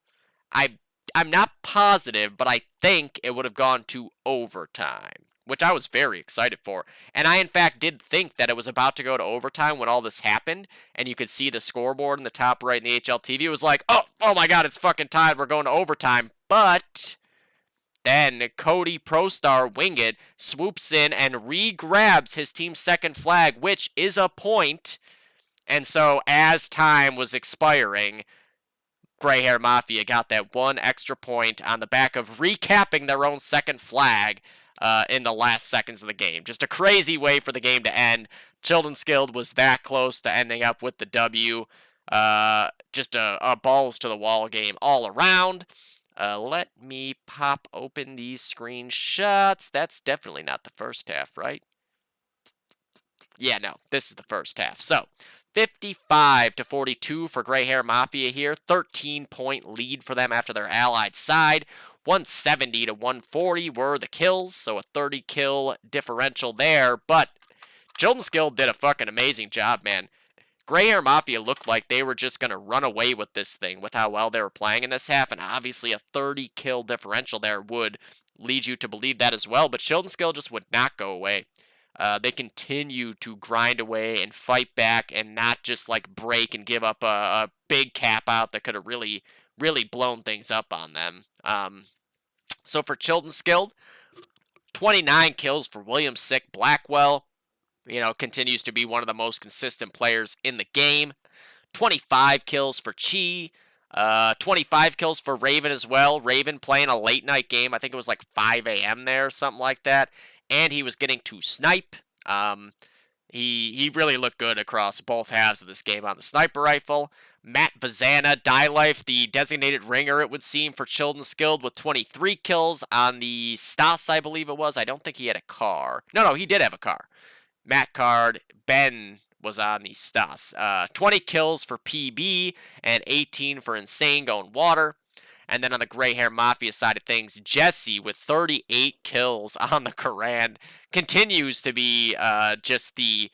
I'm not positive, but I think it would have gone to overtime, which I was very excited for. And I, in fact, did think that it was about to go to overtime when all this happened, and you could see the scoreboard in the top right in the HLTV. It was like, oh my god, it's fucking tied, we're going to overtime. But then Cody ProStar Winged swoops in and re-grabs his team's second flag, which is a point. And so as time was expiring, Gray Hair Mafia got that 1 extra point on the back of recapping their own second flag in the last seconds of the game. Just a crazy way for the game to end. Chilled and Skilled was that close to ending up with the W. Just a balls to the wall game all around. Let me pop open these screenshots. That's definitely not the first half, right? Yeah, no, this is the first half. So, 55 to 42 for Gray Hair Mafia here. 13-point lead for them after their allied side. 170 to 140 were the kills, so a 30-kill differential there. But Chilled and Skilled did a fucking amazing job, man. Gray Hair Mafia looked like they were just going to run away with this thing with how well they were playing in this half, and obviously a 30-kill differential there would lead you to believe that as well, but Chilled and Skilled just would not go away. They continue to grind away and fight back and not just like break and give up a big cap out that could have really blown things up on them. So for Chilled and Skilled, 29 kills for William Sick Blackwell. Continues to be one of the most consistent players in the game. 25 kills for Chi. 25 kills for Raven as well. Raven playing a late night game. I think it was like 5 a.m. there, something like that. And he was getting to snipe. He really looked good across both halves of this game on the sniper rifle. Matt Vazana, Die Life, the designated ringer, it would seem, for Chilton Skilled with 23 kills on the Stas, I believe it was. I don't think he had a car. No, he did have a car. Matt Card, Ben was on the Stas. 20 kills for PB and 18 for Insane going water. And then on the Gray Hair Mafia side of things, Jesse with 38 kills on the Garand continues to be just the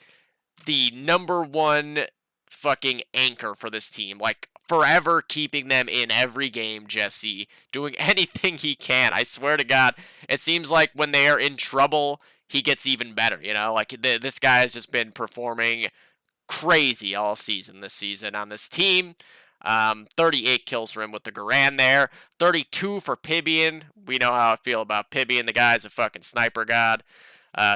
number one fucking anchor for this team. Like, forever keeping them in every game, Jesse. Doing anything he can. I swear to God, it seems like when they are in trouble, he gets even better, you know? Like, this guy has just been performing crazy all season this season on this team. 38 kills for him with the Garand there. 32 for Pibian. We know how I feel about Pibian. The guy's a fucking sniper god.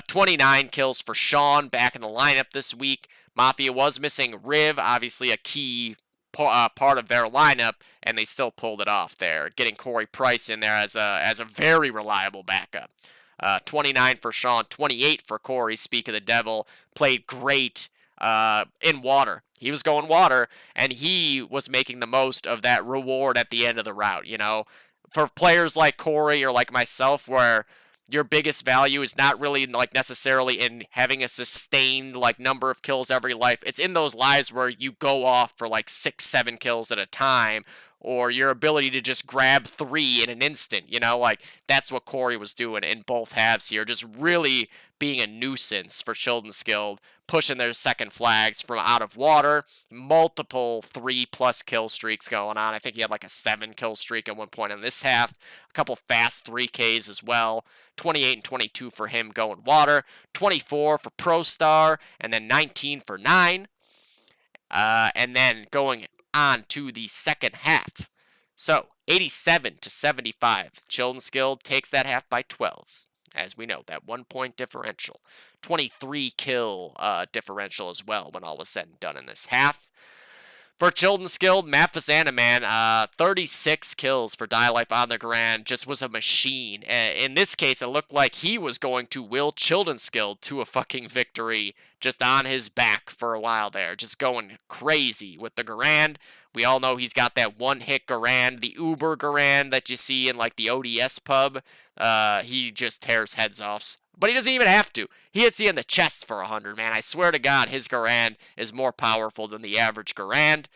29 kills for Sean back in the lineup this week. Mafia was missing Riv, obviously a key part of their lineup, and they still pulled it off there, getting Corey Price in there as a very reliable backup. 29 for Sean, 28 for Corey. Speak of the devil, played great in water. He was going water, and he was making the most of that reward at the end of the route. You know, for players like Corey or like myself, where your biggest value is not really like necessarily in having a sustained like number of kills every life. It's in those lives where you go off for like 6-7 kills at a time, or your ability to just grab 3 in an instant. You know, like that's what Corey was doing in both halves here, just really being a nuisance for Chilton Skilled, pushing their second flags from out of water. Multiple 3+ kill streaks going on. I think he had like a 7 kill streak at one point in this half. A couple fast 3Ks as well. 28 and 22 for him going water. 24 for Pro Star, and then 19 for 9. And then going on to the second half. So 87 to 75. Chilton Skilled takes that half by 12. As we know, that 1-point differential. 23 kill differential as well when all was said and done in this half. For Chilton Skilled, Matt Vazana, man, 36 kills for Die Life on the Garand, just was a machine. In this case, it looked like he was going to will Chilton Skilled to a fucking victory just on his back for a while there, just going crazy with the Garand. We all know he's got that one-hit Garand, the Uber Garand that you see in like the ODS pub. He just tears heads off. But he doesn't even have to. He hits you in the chest for 100, man. I swear to God, his Garand is more powerful than the average Garand.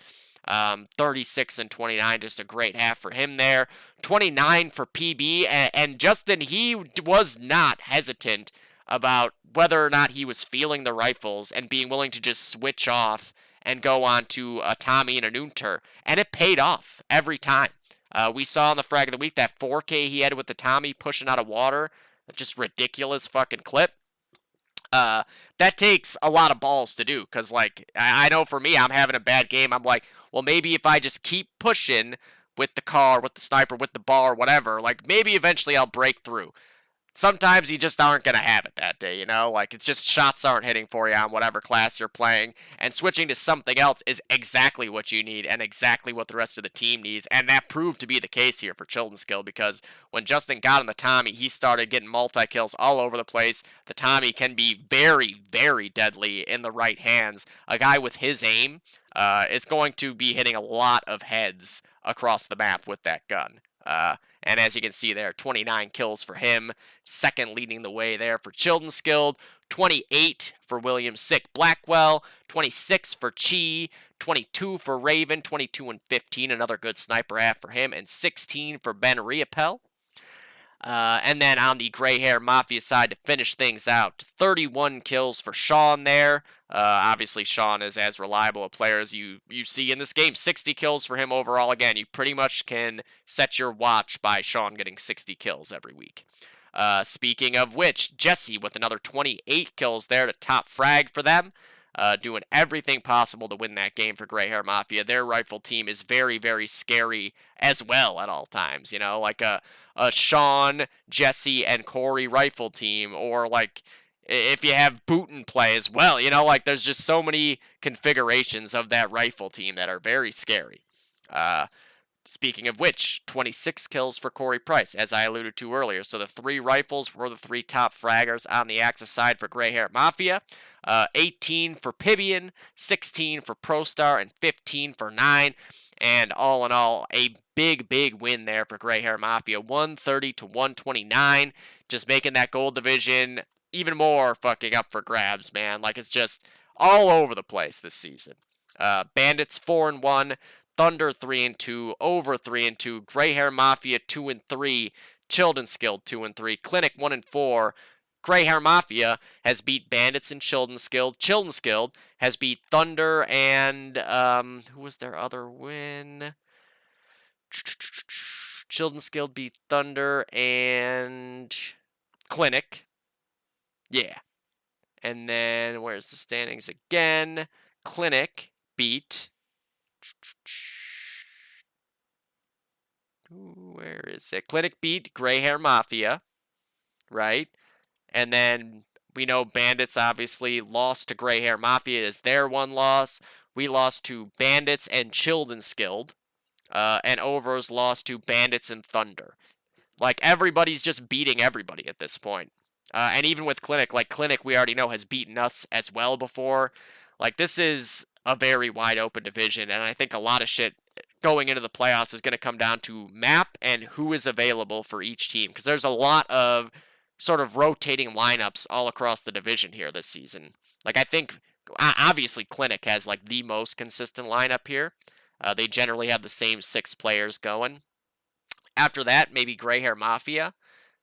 36 and 29, just a great half for him there. 29 for PB, and Justin, he was not hesitant about whether or not he was feeling the rifles and being willing to just switch off and go on to a Tommy and an Unter, and it paid off every time. We saw in the frag of the week that 4K he had with the Tommy pushing out of water, just ridiculous fucking clip. That takes a lot of balls to do, because, like, I know for me, I'm having a bad game. I'm like, well, maybe if I just keep pushing with the car, with the sniper, with the bar, whatever, like, maybe eventually I'll break through. Sometimes you just aren't going to have it that day, you know? Like, it's just shots aren't hitting for you on whatever class you're playing, and switching to something else is exactly what you need and exactly what the rest of the team needs, and that proved to be the case here for Chilton Skill, because when Justin got on the Tommy, he started getting multi-kills all over the place. The Tommy can be very, very deadly in the right hands. A guy with his aim is going to be hitting a lot of heads across the map with that gun. And as you can see there, 29 kills for him. Second leading the way there for Chilton Skilled. 28 for William Sick Blackwell. 26 for Chi. 22 for Raven. 22 and 15. Another good sniper half for him. And 16 for Ben Riopel. And then on the Gray Hair Mafia side to finish things out, 31 kills for Sean there. Obviously, Sean is as reliable a player as you see in this game. 60 kills for him overall. Again, you pretty much can set your watch by Sean getting 60 kills every week. Speaking of which, Jesse with another 28 kills there to top frag for them. Doing everything possible to win that game for Gray Hair Mafia. Their rifle team is very, very scary as well at all times. You know, like a Sean, Jesse, and Corey rifle team, or like if you have Booten play as well. You know, like there's just so many configurations of that rifle team that are very scary. Speaking of which, 26 kills for Corey Price, as I alluded to earlier. So the 3 rifles were the 3 top fraggers on the Axis side for Grey Hair Mafia. 18 for Pibian, 16 for ProStar, and 15 for 9. And all in all, a big, big win there for Grey Hair Mafia. 130 to 129. Just making that gold division even more fucking up for grabs, man. Like, it's just all over the place this season. Bandits 4-1. Thunder 3-2, Over 3-2, Grey Hair Mafia 2-3, Chilled and Skilled 2-3, Clinic 1-4. Grey Hair Mafia has beat Bandits and Chilled and Skilled. Chilled and Skilled has beat Thunder and who was their other win? Chilled and Skilled beat Thunder and Clinic. Yeah. And then where's the standings again? Clinic beat. Where is it? Clinic beat Grey Hair Mafia, right? And then we know Bandits obviously lost to Grey Hair Mafia is their one loss. We lost to Bandits and Chilled and Skilled. And Overs lost to Bandits and Thunder. Like, everybody's just beating everybody at this point. And even with Clinic, like, Clinic we already know has beaten us as well before. Like, this is a very wide open division, and I think a lot of shit going into the playoffs is going to come down to map and who is available for each team, because there's a lot of sort of rotating lineups all across the division here this season. Like, I think, obviously, Clinic has, like, the most consistent lineup here. They generally have the same 6 players going. After that, maybe Grey Hair Mafia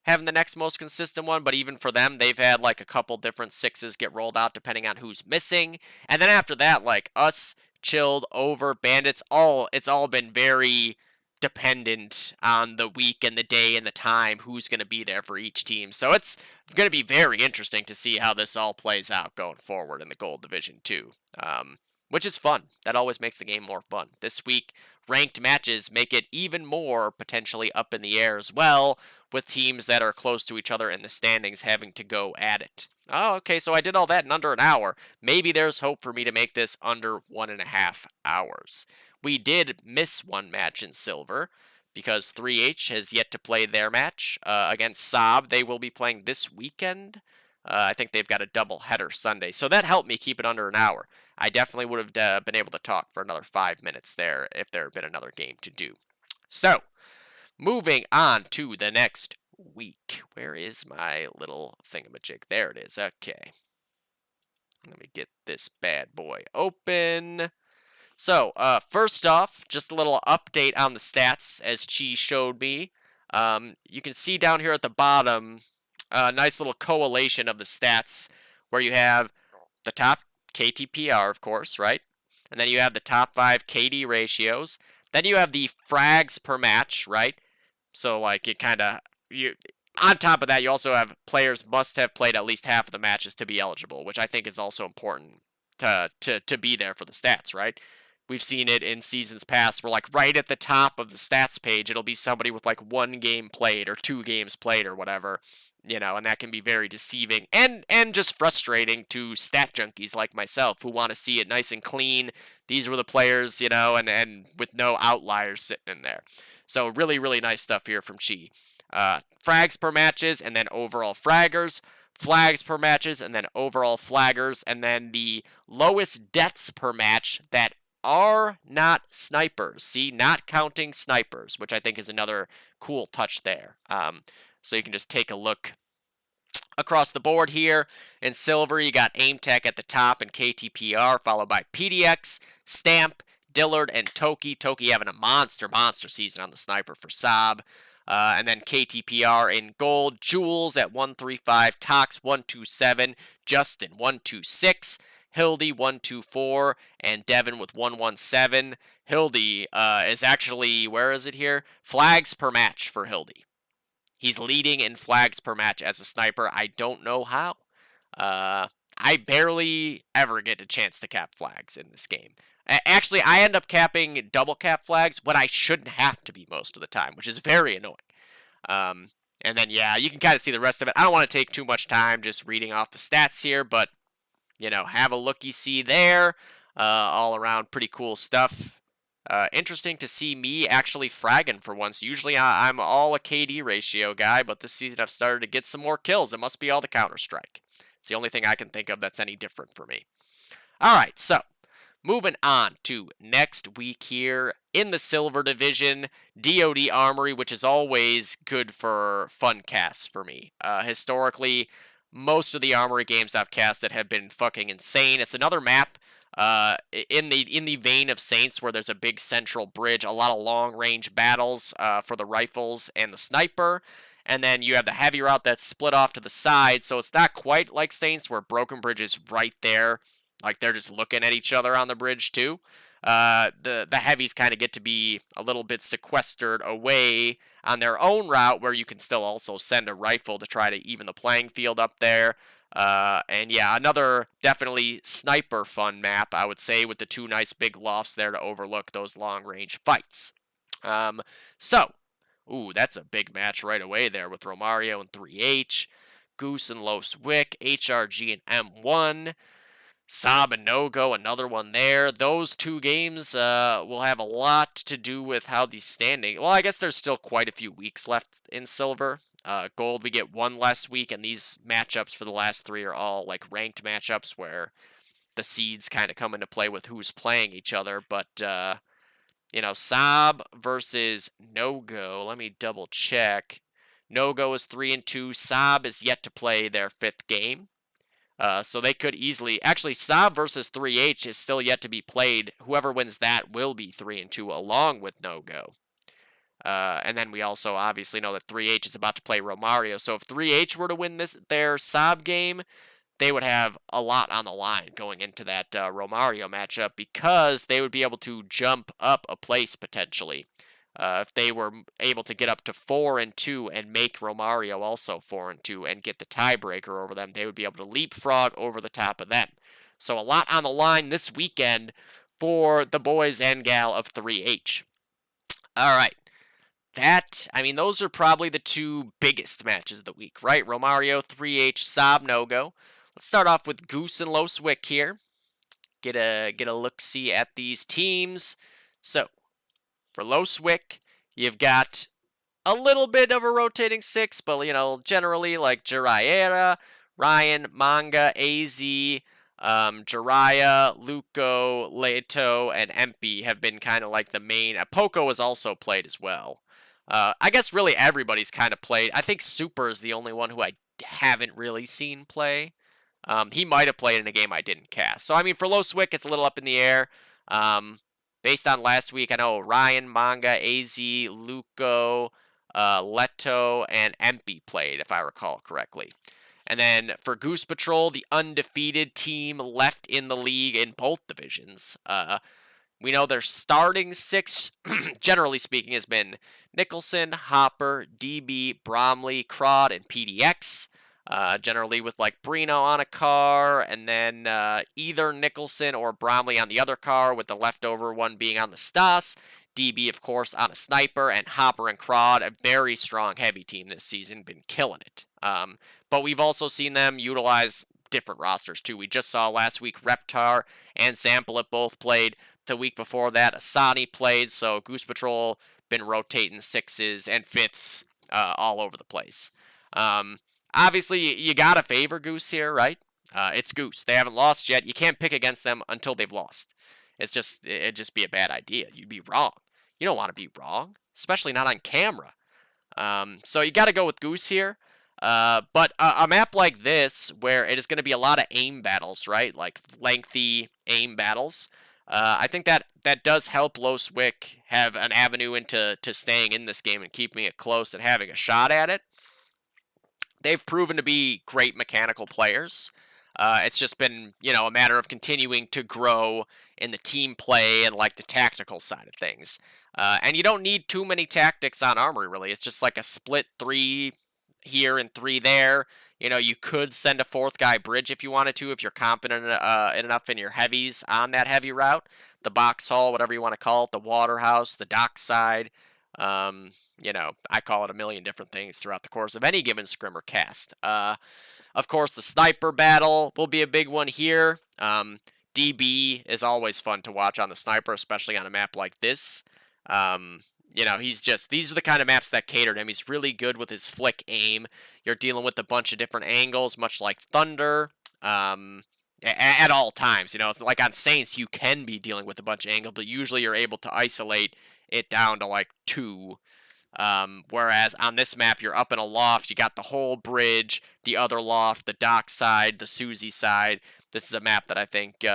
having the next most consistent one, but even for them, they've had like a couple different 6s get rolled out depending on who's missing. And then after that, like us, Chilled, Over, Bandits, it's all been very dependent on the week and the day and the time who's going to be there for each team. So it's going to be very interesting to see how this all plays out going forward in the Gold Division too. Which is fun. That always makes the game more fun. This week, ranked matches make it even more potentially up in the air as well, with teams that are close to each other in the standings having to go at it. Oh, okay, so I did all that in under an hour. Maybe there's hope for me to make this under 1.5 hours. We did miss one match in silver, because 3H has yet to play their match against Saab. They will be playing this weekend. I think they've got a double header Sunday, so that helped me keep it under an hour. I definitely would have been able to talk for another 5 minutes there if there had been another game to do. So, moving on to the next week. Where is my little thingamajig? There it is. Okay. Let me get this bad boy open. So, first off, just a little update on the stats as Chi showed me. You can see down here at the bottom a nice little collation of the stats where you have the top KTPR, of course, right? And then you have the top 5 KD ratios. Then you have the frags per match, right? So, like, it kind of... On top of that, you also have players must have played at least half of the matches to be eligible, which I think is also important to be there for the stats, right? We've seen it in seasons past where, like, right at the top of the stats page, it'll be somebody with, like, 1 game played or 2 games played or whatever. You know, and that can be very deceiving and just frustrating to stat junkies like myself who want to see it nice and clean. These were the players, you know, and with no outliers sitting in there. So really, really nice stuff here from Chi. Frags per matches, and then overall fraggers. Flags per matches, and then overall flaggers. And then the lowest deaths per match that are not snipers. See, not counting snipers, which I think is another cool touch there. So you can just take a look across the board here. In silver, you got AimTech at the top and KTPR, followed by PDX, Stamp, Dillard, and Toki. Toki having a monster season on the sniper for Saab. And then KTPR in gold, Jules at 135, Tox 127, Justin 126, Hildy 124, and Devin with 117. Hildy is actually, where is it here? Flags per match for Hildy. He's leading in flags per match as a sniper. I don't know how. I barely ever get a chance to cap flags in this game. Actually, I end up capping double cap flags when I shouldn't have to be most of the time, which is very annoying. And then, yeah, you can kind of see the rest of it. I don't want to take too much time just reading off the stats here, but, you know, have a looky-see there. All around pretty cool stuff. Interesting to see me actually fragging for once. Usually I'm all a KD ratio guy, but this season I've started to get some more kills. It must be all the Counter-Strike. It's the only thing I can think of that's any different for me. All right, so moving on to next week here in the Silver Division, DoD Armory, which is always good for fun casts for me. Historically, most of the Armory games I've casted have been fucking insane. It's another map in the vein of Saints, where there's a big central bridge, a lot of long range battles for the rifles and the sniper. And then you have the heavy route that's split off to the side, so it's not quite like Saints, where Broken Bridge is right there, like they're just looking at each other on the bridge too. The heavies kind of get to be a little bit sequestered away on their own route, where you can still also send a rifle to try to even the playing field up there. And yeah, another definitely sniper fun map, I would say, with the two nice big lofts there to overlook those long range fights. Um, so, ooh, that's a big match right away there with Romario and 3H, Goose and Los Wick, HRG and M1. Saab and No-Go, another one there. Those two games will have a lot to do with how these standing. Well, I guess there's still quite a few weeks left in Silver. Gold, we get one less week, and these matchups for the last three are all like ranked matchups where the seeds kind of come into play with who's playing each other. But Saab versus No-Go. Let me double check. No-Go is 3-2. Saab is yet to play their fifth game. So they could easily. Actually, Saab versus 3H is still yet to be played. Whoever wins that will be 3-2 along with No-Go. And then we also obviously know that 3H is about to play Romario. So if 3H were to win their Saab game, they would have a lot on the line going into that Romario matchup, because they would be able to jump up a place potentially. If they were able to get up to 4-2 and make Romario also 4-2 and get the tiebreaker over them, they would be able to leapfrog over the top of them. So a lot on the line this weekend for the boys and gal of 3H. All right. Those are probably the two biggest matches of the week, right? Romario, 3H, Saab, No-Go. Let's start off with Goose and Los Wick here. Get a look-see at these teams. So, for Los Wick, you've got a little bit of a rotating six, but, generally like Jiraiya, Ryan, Manga, AZ, Jiraiya, Luco, Leto, and Empy have been kind of like the main. Poco has also played as well. I guess really everybody's kind of played. I think Super is the only one who I haven't really seen play. He might have played in a game I didn't cast. So, for Los Wick, it's a little up in the air. Based on last week, I know Ryan, Manga, AZ, Luco, Leto, and Empy played, if I recall correctly. And then for Goose Patrol, the undefeated team left in the league in both divisions. We know their starting six, generally speaking, has been Nicholson, Hopper, DB, Bromley, Crod, and PDX. Generally with like Brino on a car, and then either Nicholson or Bromley on the other car, with the leftover one being on the Stas. DB, of course, on a sniper, and Hopper and Crod, a very strong heavy team this season, been killing it. But we've also seen them utilize different rosters too. We just saw last week Reptar and Sampleit both played. The week before that, Asani played, so Goose Patrol been rotating sixes and fifths all over the place. Obviously, you gotta favor Goose here, right? It's Goose. They haven't lost yet. You can't pick against them until they've lost. It'd just be a bad idea. You'd be wrong. You don't want to be wrong, especially not on camera. So you gotta go with Goose here. But a map like this, where it is going to be a lot of aim battles, right? Like lengthy aim battles. I think that does help Los Wick have an avenue into staying in this game and keeping it close and having a shot at it. They've proven to be great mechanical players. It's just been, a matter of continuing to grow in the team play and like the tactical side of things. And you don't need too many tactics on Armory, really. It's just like a split 3 here and 3 there. You could send a fourth guy bridge if you wanted to, if you're confident enough in your heavies on that heavy route. The box hall, whatever you want to call it, the water house, the dock side. I call it a million different things throughout the course of any given scrim or cast. Of course, the sniper battle will be a big one here. DB is always fun to watch on the sniper, especially on a map like this. Um, these are the kind of maps that cater to him. He's really good with his flick aim. You're dealing with a bunch of different angles, much like Thunder. At all times, it's like on Saints, you can be dealing with a bunch of angles, but usually you're able to isolate it down to like 2. Whereas on this map, you're up in a loft, you got the whole bridge, the other loft, the dock side, the Susie side. This is a map that I think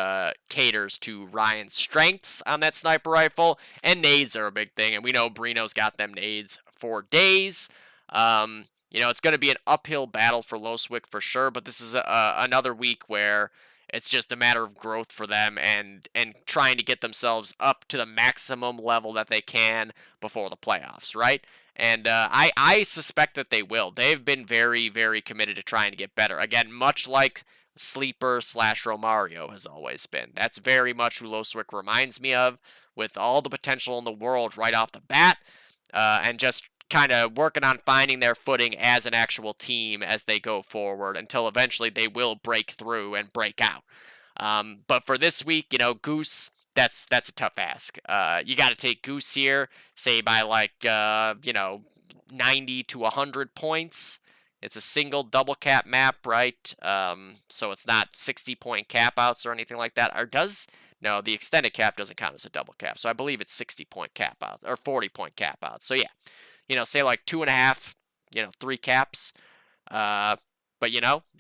caters to Ryan's strengths on that sniper rifle, and nades are a big thing, and we know Brino's got them nades for days. It's going to be an uphill battle for Loswick for sure, but this is another week where it's just a matter of growth for them and trying to get themselves up to the maximum level that they can before the playoffs, right? And I suspect that they will. They've been very, very committed to trying to get better. Again, much like Sleeper / Romario has always been. That's very much who Loswick reminds me of, with all the potential in the world right off the bat, and just kind of working on finding their footing as an actual team as they go forward until eventually they will break through and break out. But for this week, Goose, that's a tough ask. You got to take Goose here, say by 90 to 100 points. It's a single double cap map, right? So it's not 60-point cap outs or anything like that. No, the extended cap doesn't count as a double cap. So I believe it's 60-point cap out or 40-point cap out. So yeah, say like 2.5, 3 caps. But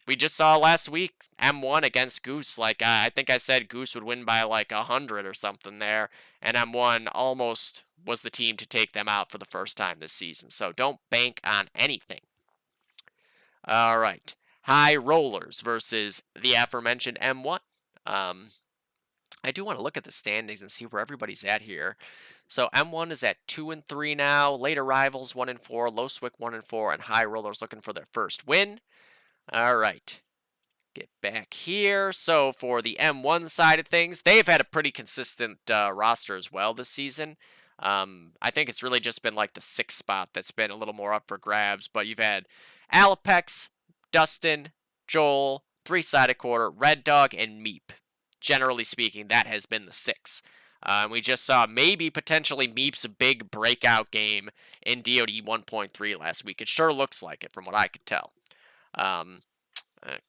we just saw last week M1 against Goose. I think I said Goose would win by 100 or something there, and M1 almost was the team to take them out for the first time this season. So don't bank on anything. All right, High Rollers versus the aforementioned M1. I do want to look at the standings and see where everybody's at here. So M1 is at 2-3 now. Late Arrivals 1-4, Loswick 1-4, and High Rollers looking for their first win. All right, get back here. So for the M1 side of things, they've had a pretty consistent roster as well this season. I think it's really just been the 6th spot that's been a little more up for grabs. But you've had Alapex, Dustin, Joel, 3-sided quarter, Red Dog, and Meep. Generally speaking, that has been the 6. We just saw maybe potentially Meep's big breakout game in DoD 1.3 last week. It sure looks like it from what I could tell.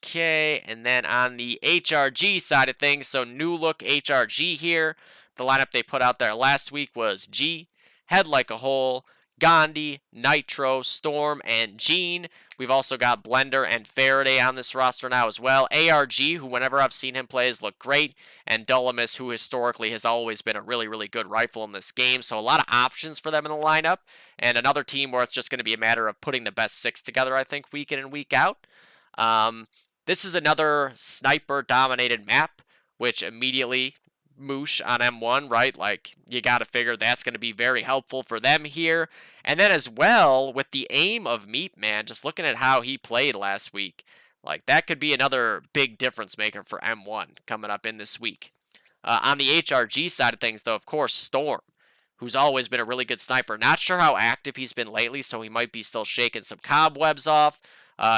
Okay, and then on the HRG side of things, so new look HRG here. The lineup they put out there last week was G, Head Like a Hole, Gandhi, Nitro, Storm, and Gene. We've also got Blender and Faraday on this roster now as well. ARG, who whenever I've seen him play has looked great, and Dulamus, who historically has always been a really, really good rifle in this game. So a lot of options for them in the lineup, and another team where it's just going to be a matter of putting the best 6 together, I think, week in and week out. This is another sniper-dominated map, which immediately moosh on M1, right? You got to figure that's going to be very helpful for them here. And then as well, with the aim of Meep, man, just looking at how he played last week, that could be another big difference maker for M1 coming up in this week. On the HRG side of things, though, of course, Storm, who's always been a really good sniper. Not sure how active he's been lately, so he might be still shaking some cobwebs off.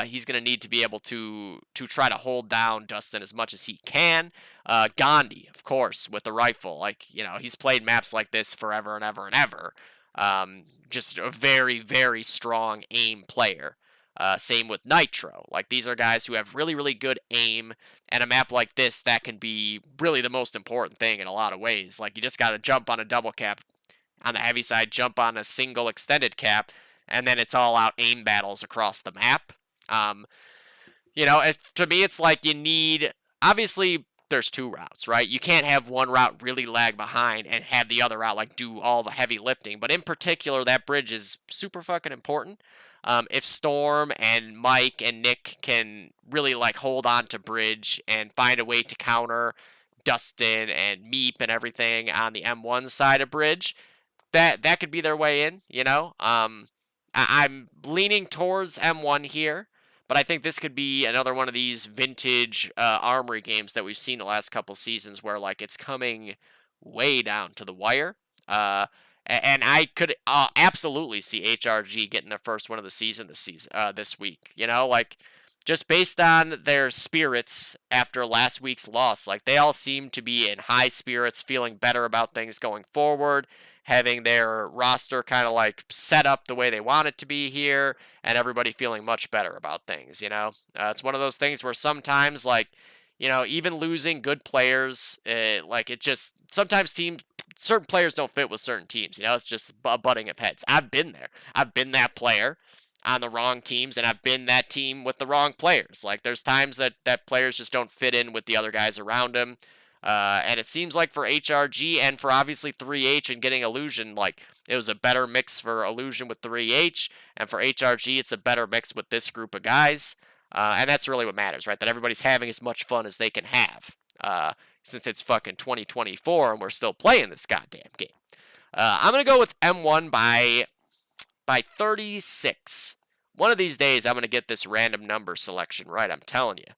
He's going to need to be able to try to hold down Dustin as much as he can. Gandhi, of course, with the rifle. He's played maps like this forever and ever and ever. Just a very, very strong aim player. Same with Nitro. These are guys who have really, really good aim, and a map like this, that can be really the most important thing in a lot of ways. You just got to jump on a double cap on the heavy side, jump on a single extended cap, and then it's all out aim battles across the map. To me, it's you need, obviously, there's 2 routes, right? You can't have one route really lag behind and have the other route, do all the heavy lifting. But in particular, that bridge is super fucking important. If Storm and Mike and Nick can really, hold on to bridge and find a way to counter Dustin and Meep and everything on the M1 side of bridge, that could be their way in, I'm leaning towards M1 here. But I think this could be another one of these vintage Armory games that we've seen the last couple seasons where, it's coming way down to the wire. And I could absolutely see HRG getting their first win of the season this week. just based on their spirits after last week's loss. Like, they all seem to be in high spirits, feeling better about things going forward, having their roster kind of like set up the way they want it to be here, and everybody feeling much better about things, you know? It's one of those things where sometimes, like, you know, even losing good players, like, it just, sometimes certain players don't fit with certain teams, you know? It's just a butting of heads. I've been there. I've been that player on the wrong teams, and I've been that team with the wrong players. Like, there's times that players just don't fit in with the other guys around them. And it seems like for HRG and for obviously 3H and getting Illusion, like, it was a better mix for Illusion with 3H, and for HRG, it's a better mix with this group of guys. And that's really what matters, right? That everybody's having as much fun as they can have. Since it's fucking 2024 and we're still playing this goddamn game. I'm going to go with M1 by 36. One of these days, I'm going to get this random number selection right, I'm telling you.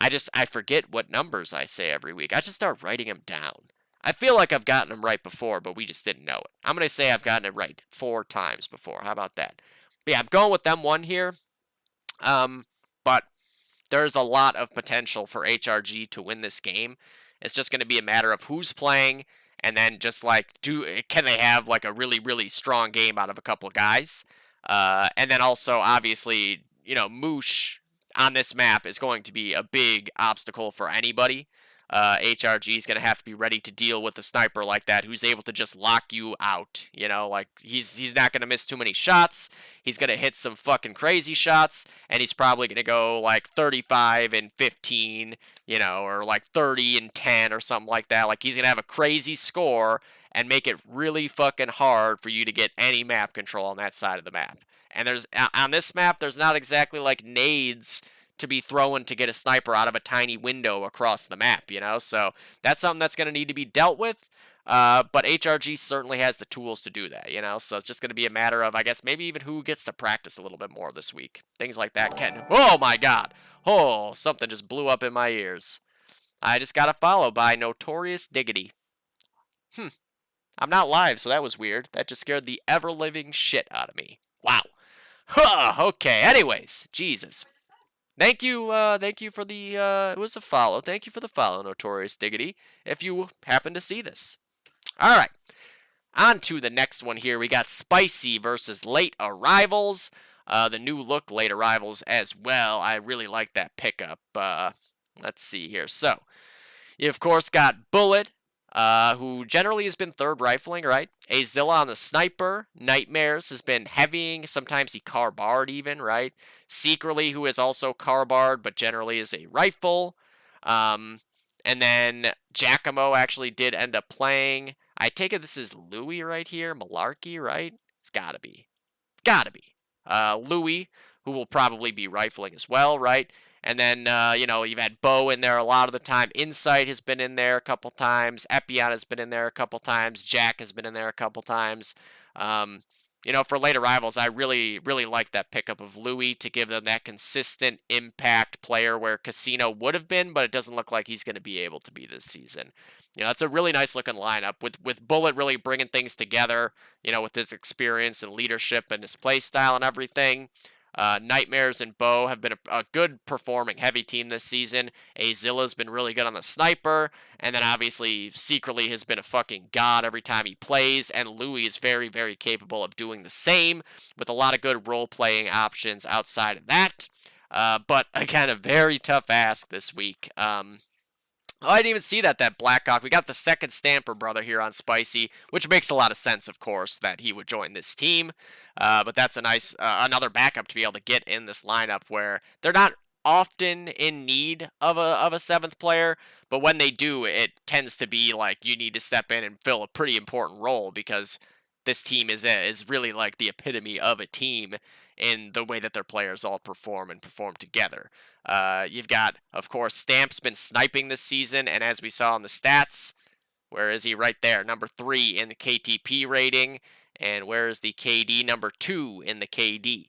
I forget what numbers I say every week. I just start writing them down. I feel like I've gotten them right before, but we just didn't know it. I'm going to say I've gotten it right 4 times before. How about that? But yeah, I'm going with M1 here. But there's a lot of potential for HRG to win this game. It's just going to be a matter of who's playing, and then just like, can they have like a really, really strong game out of a couple of guys? And then also, obviously, you know, Moosh on this map is going to be a big obstacle for anybody. HRG is going to have to be ready to deal with a sniper like that who's able to just lock you out. You know, like, he's not going to miss too many shots. He's going to hit some fucking crazy shots, and he's probably going to go like 35 and 15, you know, or like 30 and 10 or something like that. Like, he's going to have a crazy score and make it really fucking hard for you to get any map control on that side of the map. And there's on this map, there's not exactly like nades to be throwing to get a sniper out of a tiny window across the map, you know? So that's something that's going to need to be dealt with. But HRG certainly has the tools to do that, you know? So it's just going to be a matter of, I guess, maybe even who gets to practice a little bit more this week. Things like that can. Oh my god! Oh, something just blew up in my ears. I just got a follow by Notorious Diggity. I'm not live, so that was weird. That just scared the ever-living shit out of me. Wow. Huh, okay, anyways, Jesus. Thank you for the, it was a follow. Thank you for the follow, Notorious Diggity, if you happen to see this. Alright, on to the next one here. We got Spicy versus Late Arrivals. The new look Late Arrivals as well. I really like that pickup. Let's see here. So, you of course got Bullet, who generally has been third rifling, right? Azilla on the sniper. Nightmares has been heavying. Sometimes he car barred even, right? Secretly, who is also car barred, but generally is a rifle. And then Giacomo actually did end up playing. I take it this is Louis right here. Malarkey, right? It's gotta be. It's gotta be. Louis, who will probably be rifling as well, right? And then, you know, you've had Bo in there a lot of the time. Insight has been in there a couple times. Epion has been in there a couple times. Jack has been in there a couple times. You know, for Late Arrivals, I really, really like that pickup of Louis to give them that consistent impact player where Casino would have been, but it doesn't look like he's going to be able to be this season. You know, it's a really nice looking lineup with Bullet really bringing things together, you know, with his experience and leadership and his play style and everything. Nightmares and Bo have been a good performing heavy team this season. Azilla's been really good on the sniper, and then obviously Secretly has been a fucking god every time he plays, and Louis is very, very capable of doing the same with a lot of good role-playing options outside of that. But again, a very tough ask this week. Oh, I didn't even see that Blackhawk. We got the second Stamper brother here on Spicy, which makes a lot of sense, of course, that he would join this team. But that's a nice, another backup to be able to get in this lineup where they're not often in need of a seventh player, but when they do, it tends to be like you need to step in and fill a pretty important role because this team is really like the epitome of a team in the way that their players all perform and perform together. You've got, of course, Stamp's been sniping this season, and as we saw in the stats, where is he? Right there, number 3 in the KTP rating, and where is the KD? Number 2 in the KD.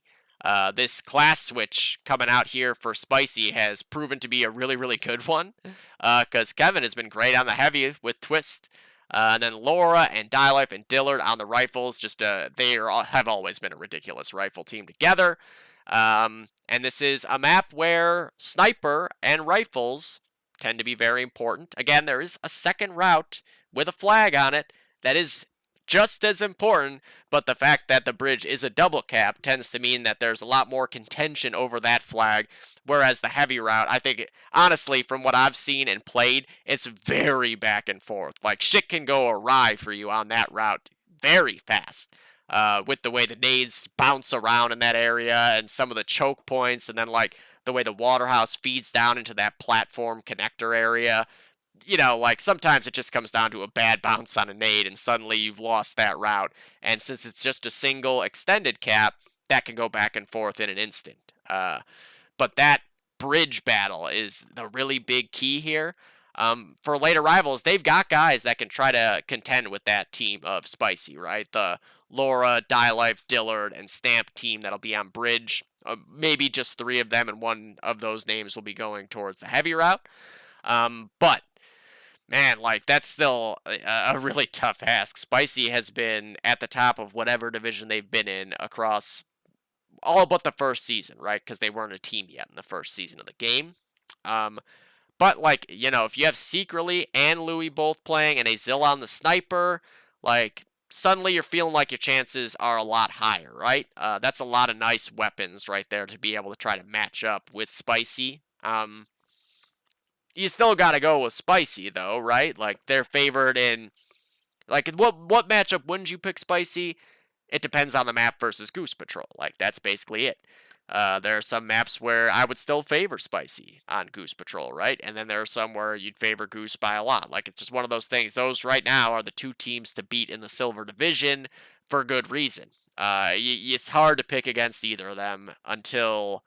This class switch coming out here for Spicy has proven to be a really, really good one, because Kevin has been great on the heavy with Twist. And then Laura and Dialife and Dillard on the rifles. Just have always been a ridiculous rifle team together. And And this is a map where sniper and rifles tend to be very important. Again, there is a second route with a flag on it that is just as important, but the fact that the bridge is a double cap tends to mean that there's a lot more contention over that flag, whereas the heavy route, I think, honestly, from what I've seen and played, it's very back and forth. Like, shit can go awry for you on that route very fast. With the way the nades bounce around in that area and some of the choke points, and then like the way the waterhouse feeds down into that platform connector area. Like sometimes it just comes down to a bad bounce on a nade, and suddenly you've lost that route. And since it's just a single extended cap, that can go back and forth in an instant. But that bridge battle is the really big key here. For late arrivals, they've got guys that can try to contend with that team of Spicy, right? The Laura, Life, Dillard, and Stamp team that'll be on bridge. Maybe just 3 of them, and one of those names will be going towards the heavy route. But man, like that's still a really tough ask. Spicy has been at the top of whatever division they've been in across all but the first season, right? Because they weren't a team yet in the first season of the game. But like, if you have Secretly and Louis both playing and a Zillon the sniper, like suddenly you're feeling like your chances are a lot higher, right? That's a lot of nice weapons right there to be able to try to match up with Spicy. You still got to go with Spicy though, right? Like they're favored in like what matchup wouldn't you pick Spicy? It depends on the map versus Goose Patrol. Like that's basically it. There are some maps where I would still favor Spicy on Goose Patrol, right? And then there are some where you'd favor Goose by a lot. Like, it's just one of those things. Those right now are the 2 teams to beat in the Silver Division for good reason. It's hard to pick against either of them until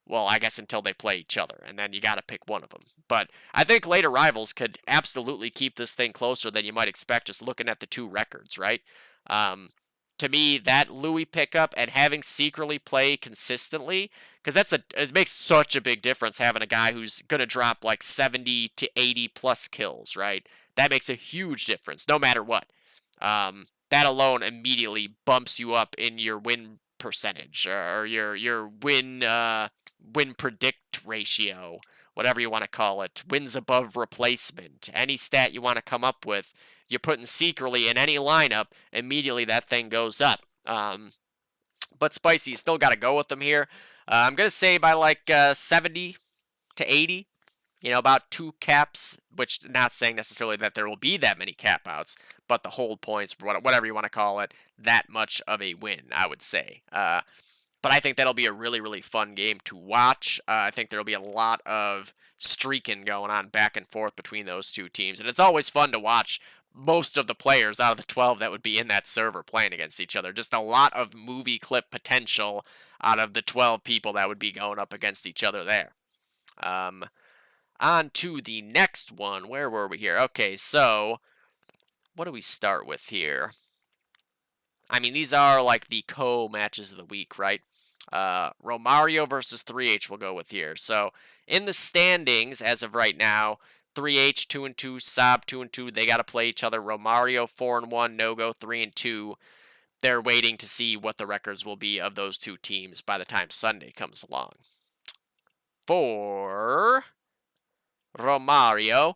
they play each other, and then you got to pick one of them. But I think later rivals could absolutely keep this thing closer than you might expect just looking at the 2 records, right? To me, that Louis pickup and having Secretly play consistently, because it makes such a big difference having a guy who's going to drop like 70 to 80 plus kills, right? That makes a huge difference, no matter what. That alone immediately bumps you up in your win percentage or your win predict ratio, whatever you want to call it, wins above replacement, any stat you want to come up with. You're putting Secretly in any lineup, immediately that thing goes up. But Spicy, you still got to go with them here. I'm going to say by like 70 to 80, about 2 caps, which not saying necessarily that there will be that many cap outs, but the hold points, whatever you want to call it, that much of a win, I would say. But I think that'll be a really, really fun game to watch. I think there'll be a lot of streaking going on back and forth between those 2 teams. And it's always fun to watch most of the players out of the 12 that would be in that server playing against each other. Just a lot of movie clip potential out of the 12 people that would be going up against each other there. On to the next one. Where were we here? Okay, so what do we start with here? I mean, these are like the co-matches of the week, right? Romario versus 3H we'll go with here. So in the standings as of right now, 3H 2-2, Saab 2-2. They got to play each other. Romario 4-1, No-Go 3-2. They're waiting to see what the records will be of those 2 teams by the time Sunday comes along. For Romario,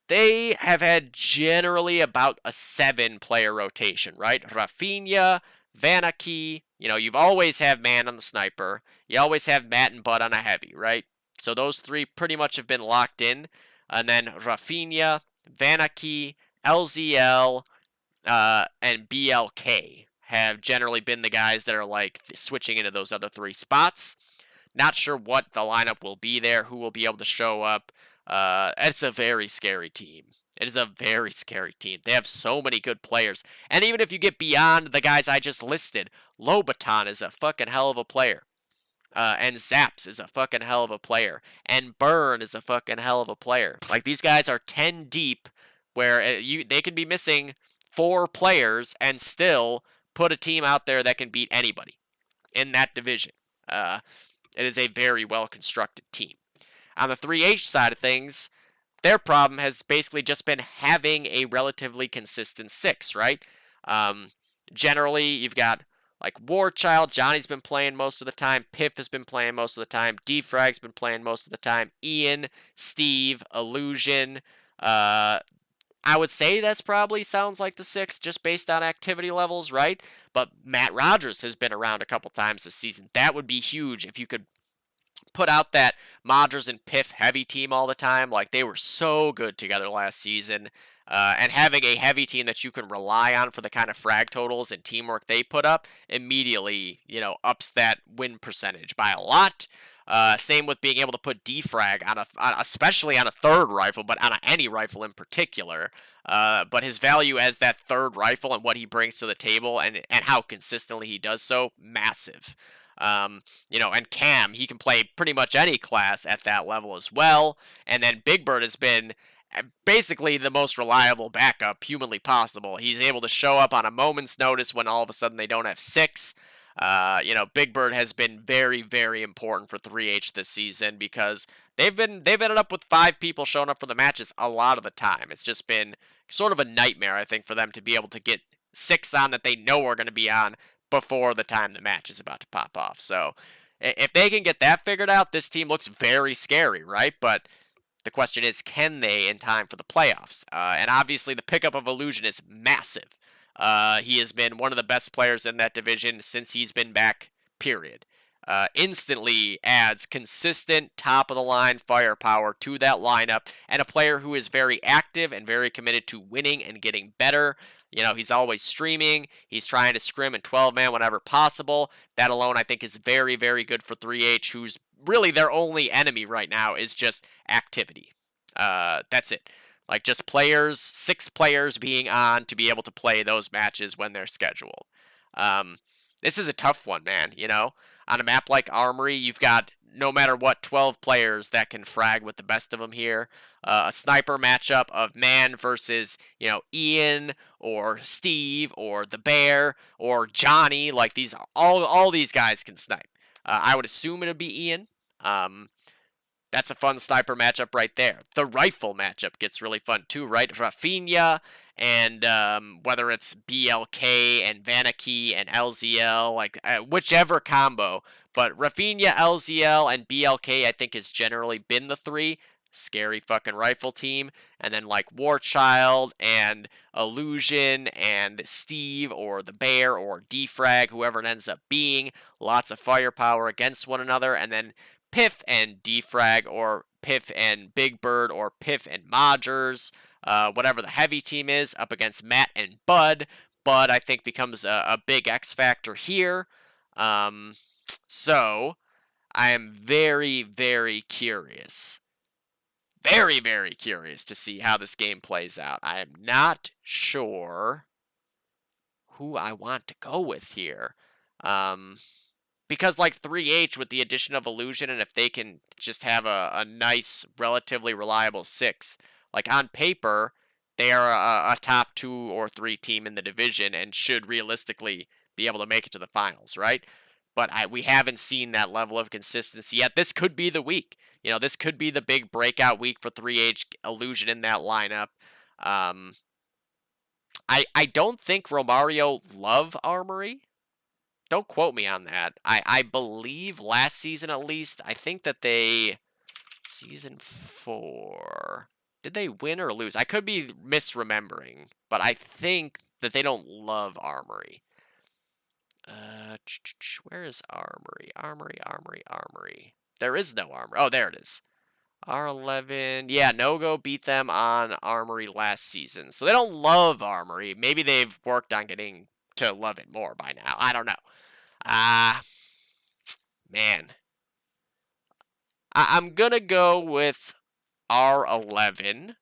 they have had generally about a 7-player rotation, right? Rafinha, Vanaki, you've always have Man on the sniper. You always have Matt and Bud on a heavy, right? So those 3 pretty much have been locked in. And then Rafinha, Vanaki, LZL, and BLK have generally been the guys that are like switching into those other 3 spots. Not sure what the lineup will be there, who will be able to show up. It's a very scary team. It is a very scary team. They have so many good players. And even if you get beyond the guys I just listed, Lobaton is a fucking hell of a player. And Zaps is a fucking hell of a player. And Burn is a fucking hell of a player. Like, these guys are 10 deep, where they can be missing 4 players and still put a team out there that can beat anybody in that division. It is a very well-constructed team. On the 3H side of things, their problem has basically just been having a relatively consistent 6, right? Generally, you've got Like Warchild, Johnny's been playing most of the time. Piff has been playing most of the time. Defrag's been playing most of the time. Ian, Steve, Illusion. I would say that's probably sounds like the six just based on activity levels, right? But Matt Rogers has been around a couple times this season. That would be huge if you could put out that Modgers and Piff heavy team all the time. Like they were so good together last season. And having a heavy team that you can rely on for the kind of frag totals and teamwork they put up immediately, ups that win percentage by a lot. Same with being able to put defrag especially on a third rifle, but on any rifle in particular. But his value as that third rifle and what he brings to the table and how consistently he does so, massive. And Cam, he can play pretty much any class at that level as well. And then Big Bird has been basically the most reliable backup humanly possible. He's able to show up on a moment's notice when all of a sudden they don't have six. Big Bird has been very, very important for 3H this season because they've ended up with 5 people showing up for the matches a lot of the time. It's just been sort of a nightmare, I think, for them to be able to get 6 on that they know are going to be on before the time the match is about to pop off. So if they can get that figured out, this team looks very scary, right? But the question is, can they in time for the playoffs? And obviously, the pickup of Illusion is massive. He has been one of the best players in that division since he's been back, period. Instantly adds consistent top of the line firepower to that lineup and a player who is very active and very committed to winning and getting better. He's always streaming. He's trying to scrim in 12-man whenever possible. That alone, I think, is very, very good for 3H, who's really their only enemy right now is just activity. That's it. Like just 6 players being on to be able to play those matches when they're scheduled. This is a tough one, man. On a map like Armory, you've got no matter what 12 players that can frag with the best of them here. A sniper matchup of man versus Ian or Steve or the Bear or Johnny. Like all these guys can snipe. I would assume it'll be Ian. That's a fun sniper matchup right there. The rifle matchup gets really fun too, right? Rafinha and whether it's BLK and Vanicky and LZL, like whichever combo. But Rafinha, LZL, and BLK, I think, has generally been the 3. Scary fucking rifle team. And then like Warchild and Illusion and Steve or the Bear or Defrag, whoever it ends up being. Lots of firepower against one another. And then Piff and Defrag or Piff and Big Bird or Piff and Modgers. Whatever the heavy team is, up against Matt and Bud. Bud, I think, becomes a big X factor here. So, I am very, very curious. Very, very curious to see how this game plays out. I am not sure who I want to go with here. Because like 3H with the addition of Illusion, and if they can just have a nice, relatively reliable 6, like on paper, they are a top 2 or 3 team in the division and should realistically be able to make it to the finals, right? But we haven't seen that level of consistency yet. This could be the week. This could be the big breakout week for 3H Illusion in that lineup. I don't think Romario love Armory. Don't quote me on that. I believe last season at least, I think that season 4, did they win or lose? I could be misremembering, but I think that they don't love Armory. Where is Armory? Armory. There is no Armory. Oh, there it is. R11. Yeah, No-Go beat them on Armory last season. So they don't love Armory. Maybe they've worked on getting to love it more by now. I don't know. Man. I'm going to go with R11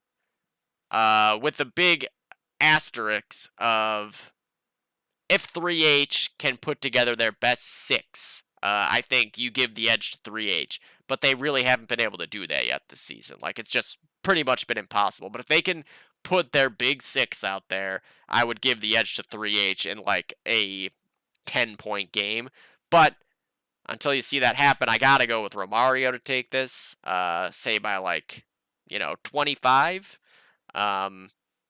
with the big asterisk of if 3H can put together their best 6, I think you give the edge to 3H. But they really haven't been able to do that yet this season. Like, it's just pretty much been impossible. But if they can put their big 6 out there, I would give the edge to 3H in, like, a 10-point game. But until you see that happen, I gotta go with Romario to take this. Say by, 25.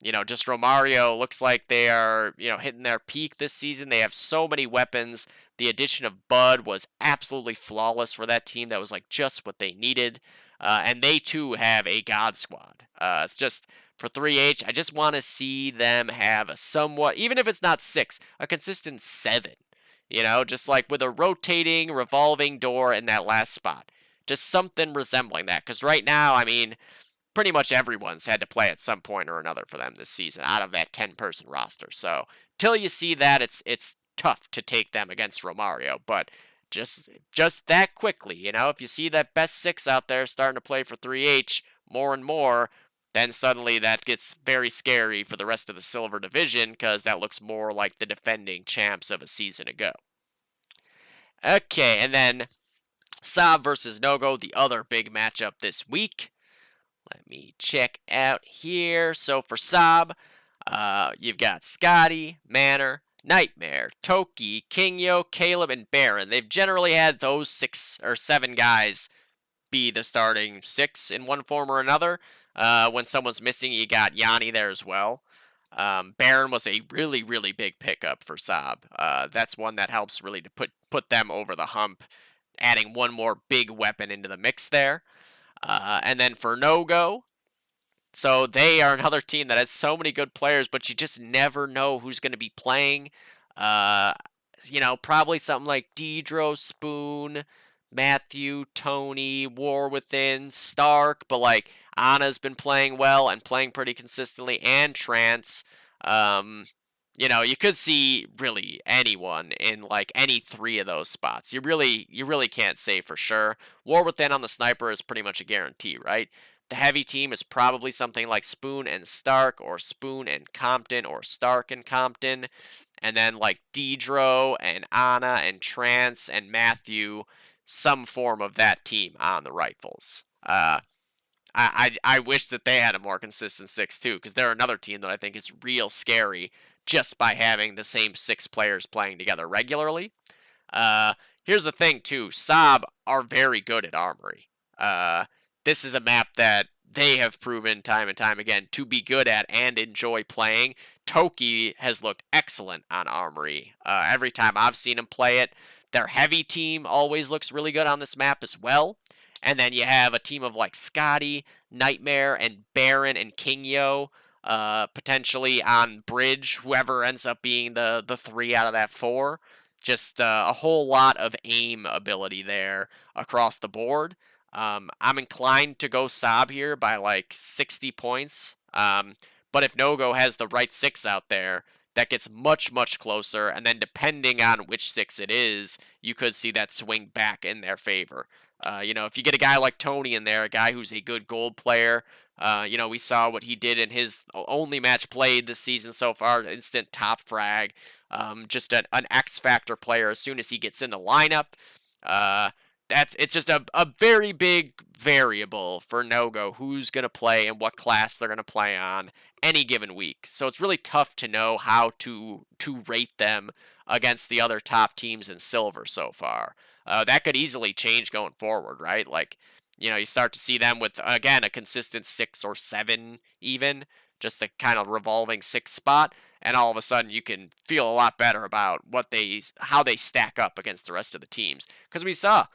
Just Romario looks like they are, hitting their peak this season. They have so many weapons. The addition of Bud was absolutely flawless for that team. That was like just what they needed. And they too have a God squad. It's just for 3H, I just want to see them have a somewhat, even if it's not six, a consistent seven. Just like with a rotating, revolving door in that last spot. Just something resembling that. Because right now, I mean, pretty much everyone's had to play at some point or another for them this season out of that 10-person roster. So till you see that, it's tough to take them against Romario. But just that quickly, if you see that best six out there starting to play for 3H more and more, then suddenly that gets very scary for the rest of the Silver Division because that looks more like the defending champs of a season ago. Okay, and then Saab versus Nogo, the other big matchup this week. Let me check out here. So for Saab, you've got Scotty, Manor, Nightmare, Toki, Kingyo, Caleb, and Baron. They've generally had those 6 or 7 guys be the starting 6 in one form or another. When someone's missing, you got Yanni there as well. Baron was a really, really big pickup for Saab. That's one that helps really to put them over the hump, adding one more big weapon into the mix there. And then for No-Go, so they are another team that has so many good players, but you just never know who's going to be playing. Uh, probably something like Deidro, Spoon, Matthew, Tony, War Within, Stark, but like Anna's been playing well and playing pretty consistently, and Trance. You could see really anyone in like any 3 of those spots. You really can't say for sure. War Within on the sniper is pretty much a guarantee, right? The heavy team is probably something like Spoon and Stark, or Spoon and Compton, or Stark and Compton. And then like Deidro and Anna and Trance and Matthew, some form of that team on the rifles. I wish that they had a more consistent 6 too, because they're another team that I think is real scary just by having the same 6 players playing together regularly. Here's the thing too, Saab are very good at Armory. This is a map that they have proven time and time again to be good at and enjoy playing. Toki has looked excellent on Armory. Every time I've seen him play it, their heavy team always looks really good on this map as well. And then you have a team of like Scotty, Nightmare, and Baron and Kingyo, potentially on Bridge, whoever ends up being the 3 out of that 4. Just a whole lot of aim ability there across the board. I'm inclined to go Saab here by like 60 points. But if Nogo has the right 6 out there, that gets much, much closer. And then depending on which 6 it is, you could see that swing back in their favor. If you get a guy like Tony in there, a guy who's a good gold player, we saw what he did in his only match played this season so far, instant top frag, just an X factor player as soon as he gets in the lineup. It's just a very big variable for No-Go who's going to play and what class they're going to play on any given week. So it's really tough to know how to rate them against the other top teams in Silver so far. That could easily change going forward, right? Like, you start to see them with, again, a consistent 6 or 7 even, just a kind of revolving 6 spot, and all of a sudden you can feel a lot better about how they stack up against the rest of the teams. Because we saw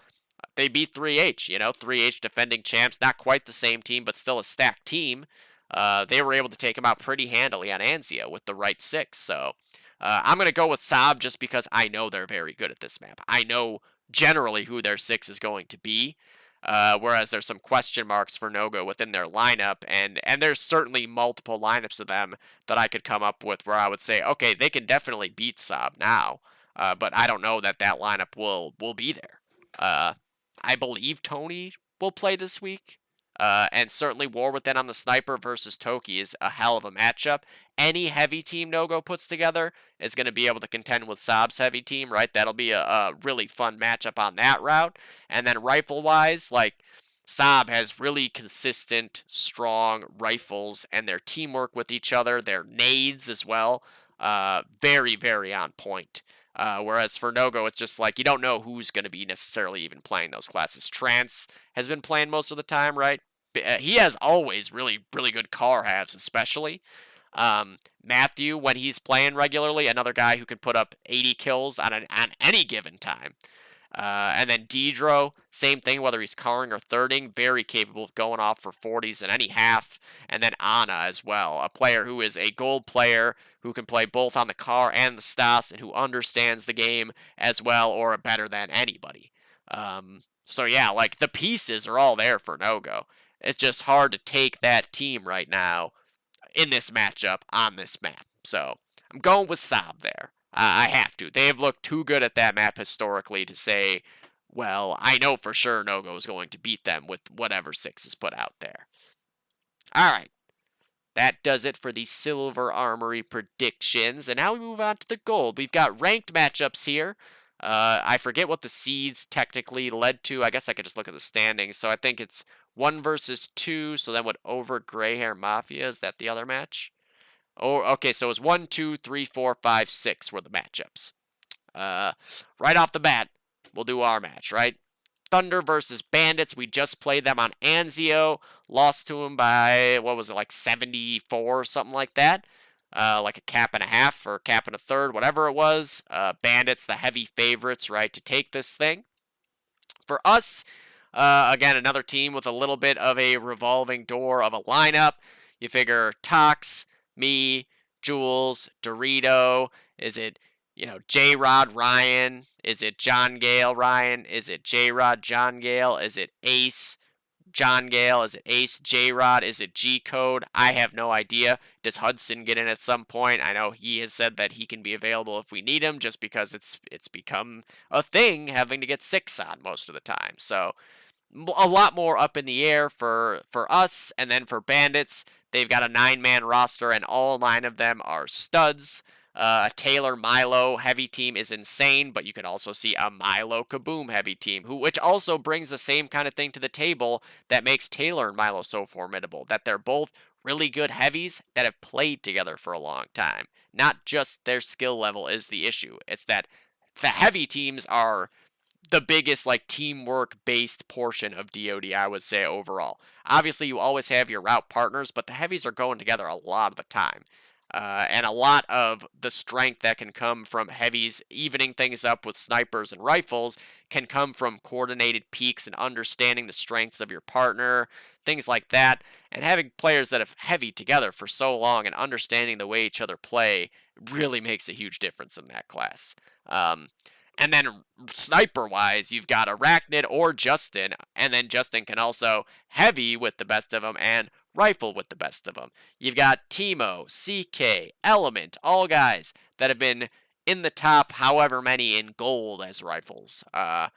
they beat 3H, 3H defending champs, not quite the same team, but still a stacked team. They were able to take them out pretty handily on Anzio with the right 6. So I'm going to go with Saab just because I know they're very good at this map. I know generally who their 6 is going to be, whereas there's some question marks for Nogo within their lineup, and there's certainly multiple lineups of them that I could come up with where I would say, okay, they can definitely beat Saab now, but I don't know that lineup will be there. I believe Tony will play this week. And certainly War Within on the sniper versus Toki is a hell of a matchup. Any heavy team Nogo puts together is going to be able to contend with Saab's heavy team, right? That'll be a really fun matchup on that route. And then rifle-wise, like, Saab has really consistent, strong rifles, and their teamwork with each other, their nades as well, very, very on point. Whereas for Nogo, it's just like you don't know who's going to be necessarily even playing those classes. Trance has been playing most of the time, right? He has always really, really good car halves, especially. Matthew, when he's playing regularly, another guy who can put up 80 kills on any given time. And then Dedro, same thing, whether he's carring or thirding, very capable of going off for 40s in any half. And then Anna as well, a player who is a gold player who can play both on the car and the stas and who understands the game as well or better than anybody. So yeah, like the pieces are all there for no-go. It's just hard to take that team right now in this matchup on this map. So I'm going with Saab there. I have to. They have looked too good at that map historically to say, well, I know for sure No-Go is going to beat them with whatever 6 is put out there. All right. That does it for the Silver Armory predictions. And now we move on to the gold. We've got ranked matchups here. I forget what the seeds technically led to. I guess I could just look at the standings. So I think it's 1 versus 2. So then what over Gray Hair Mafia? Is that the other match? Oh, okay. So it was 1, 2, 3, 4, 5, 6 were the matchups. Right off the bat, we'll do our match, right? Thunder versus Bandits. We just played them on Anzio. Lost to them by, what was it, like 74 or something like that. Like a cap and a half or a cap and a third, whatever it was. Bandits, the heavy favorites, right, to take this thing. For us, again, another team with a little bit of a revolving door of a lineup. You figure Tox, me, Jules, Dorito. Is it, J-Rod Ryan? Is it John Gale Ryan? Is it J-Rod John Gale? Is it Ace John Gale? Is it Ace J-Rod? Is it G-Code? I have no idea. Does Hudson get in at some point? I know he has said that he can be available if we need him just because it's become a thing having to get 6 on most of the time. So a lot more up in the air for us. And then for Bandits, they've got a 9-man roster and all 9 of them are studs. Taylor Milo heavy team is insane, but you can also see a Milo Kaboom heavy team, which also brings the same kind of thing to the table that makes Taylor and Milo so formidable, that they're both really good heavies that have played together for a long time. Not just their skill level is the issue. It's that the heavy teams are the biggest like teamwork based portion of DoD, I would say overall. Obviously, you always have your route partners, but the heavies are going together a lot of the time. And a lot of the strength that can come from heavies evening things up with snipers and rifles can come from coordinated peaks and understanding the strengths of your partner, things like that. And having players that have heavy together for so long and understanding the way each other play really makes a huge difference in that class. And then sniper-wise, you've got Arachnid or Justin, and then Justin can also heavy with the best of them and rifle with the best of them. You've got Timo, CK, Element, all guys that have been in the top however many in gold as rifles. And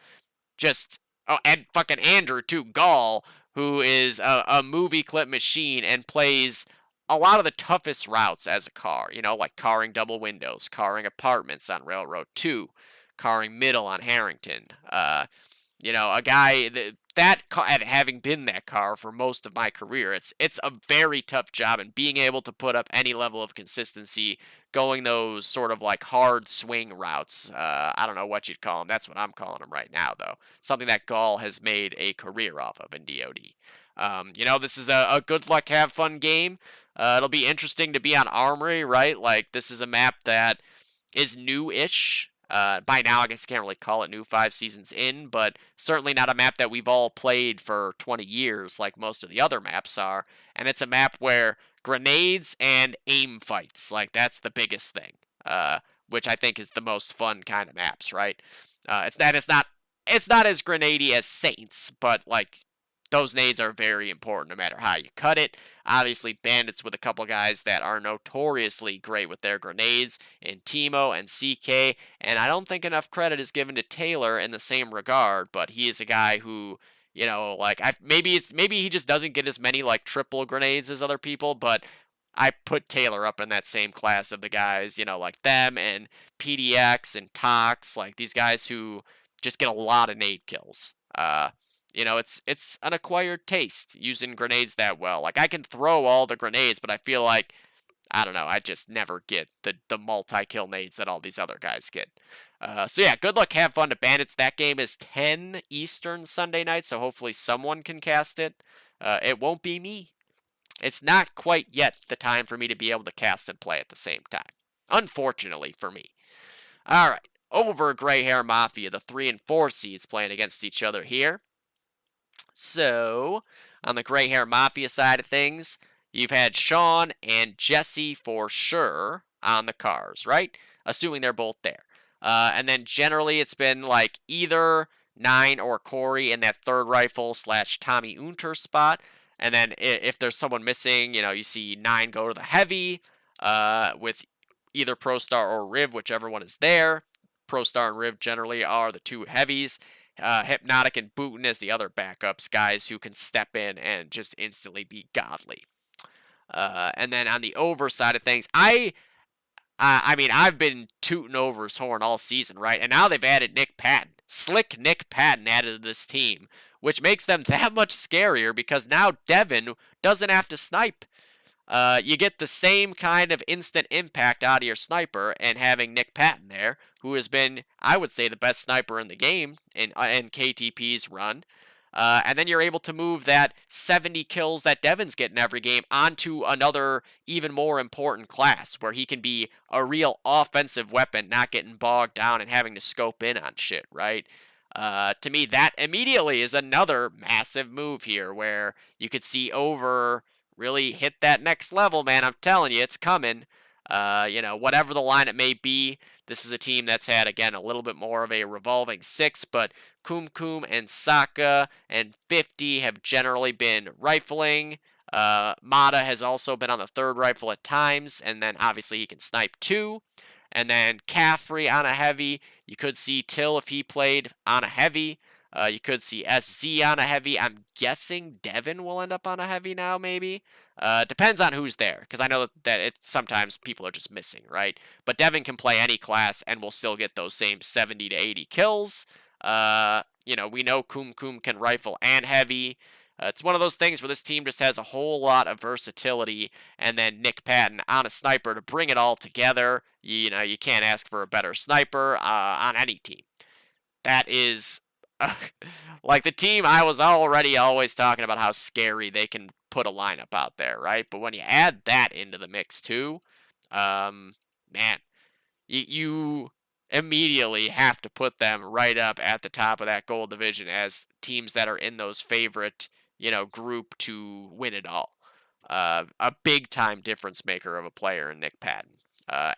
fucking Andrew, too, Gall, who is a movie clip machine and plays a lot of the toughest routes as a car, like carring double windows, carring apartments on Railroad 2, carring middle on Harrington. A guy that car, and having been that car for most of my career, it's a very tough job, and being able to put up any level of consistency going those sort of like hard swing routes. I don't know what you'd call them. That's what I'm calling them right now, though. Something that Gall has made a career off of in DoD. This is a good luck, have fun game. It'll be interesting to be on Armory, right? Like, this is a map that is new-ish. By now, I guess you can't really call it new 5 seasons in, but certainly not a map that we've all played for 20 years like most of the other maps are. And it's a map where grenades and aim fights, like that's the biggest thing, which I think is the most fun kind of maps, right? It's not as grenadey as Saints, but like those nades are very important no matter how you cut it. Obviously, Bandits with a couple guys that are notoriously great with their grenades in Timo and CK, and I don't think enough credit is given to Taylor in the same regard, but he is a guy who, maybe he just doesn't get as many like triple grenades as other people, but I put Taylor up in that same class of the guys, like them and PDX and Tox, like these guys who just get a lot of nade kills. It's an acquired taste using grenades that well. Like, I can throw all the grenades, but I feel like, I don't know, I just never get the multi-kill nades that all these other guys get. So yeah, good luck, have fun to Bandits. That game is 10 Eastern Sunday night, so hopefully someone can cast it. It won't be me. It's not quite yet the time for me to be able to cast and play at the same time. Unfortunately for me. All right, over Gray Hair Mafia, the 3 and 4 seeds playing against each other here. So, on the Gray Hair Mafia side of things, you've had Sean and Jesse for sure on the cars, right? Assuming they're both there. And then generally it's been like either Nine or Corey in that third rifle slash Tommy Unter spot. And then if there's someone missing, you see Nine go to the heavy with either ProStar or Riv, whichever one is there. ProStar and Riv generally are the two heavies. Hypnotic and Booten as the other backups, guys who can step in and just instantly be godly. And then on the over side of things, I mean, I've been tooting Over's horn all season, right? And now they've added Nick Patton. Slick Nick Patton added to this team, which makes them that much scarier because now Devin doesn't have to snipe. You get the same kind of instant impact out of your sniper, and having Nick Patton there, who has been, I would say, the best sniper in the game in KTP's run. And then you're able to move that 70 kills that Devin's getting every game onto another even more important class where he can be a real offensive weapon, not getting bogged down and having to scope in on shit, right? To me, that immediately is another massive move here where you could see Over really hit that next level, man. I'm telling you, it's coming. Whatever the line it may be, this is a team that's had, again, a little bit more of a revolving six, but Kum and Saka and 50 have generally been rifling. Mata has also been on the third rifle at times, and then obviously he can snipe too. And then Caffrey on a heavy. You could see Till if he played on a heavy. You could see SZ on a heavy. I'm guessing Devin will end up on a heavy now, maybe. Depends on who's there, because I know that sometimes people are just missing, right? But Devin can play any class and will still get those same 70 to 80 kills. We know Kum can rifle and heavy. It's one of those things where this team just has a whole lot of versatility, and then Nick Patton on a sniper to bring it all together. You can't ask for a better sniper on any team. That is like the team I was already always talking about how scary they can put a lineup out there, right? But when you add that into the mix too, man, you immediately have to put them right up at the top of that gold division as teams that are in those favorite, group to win it all. A big time difference maker of a player in Nick Patton.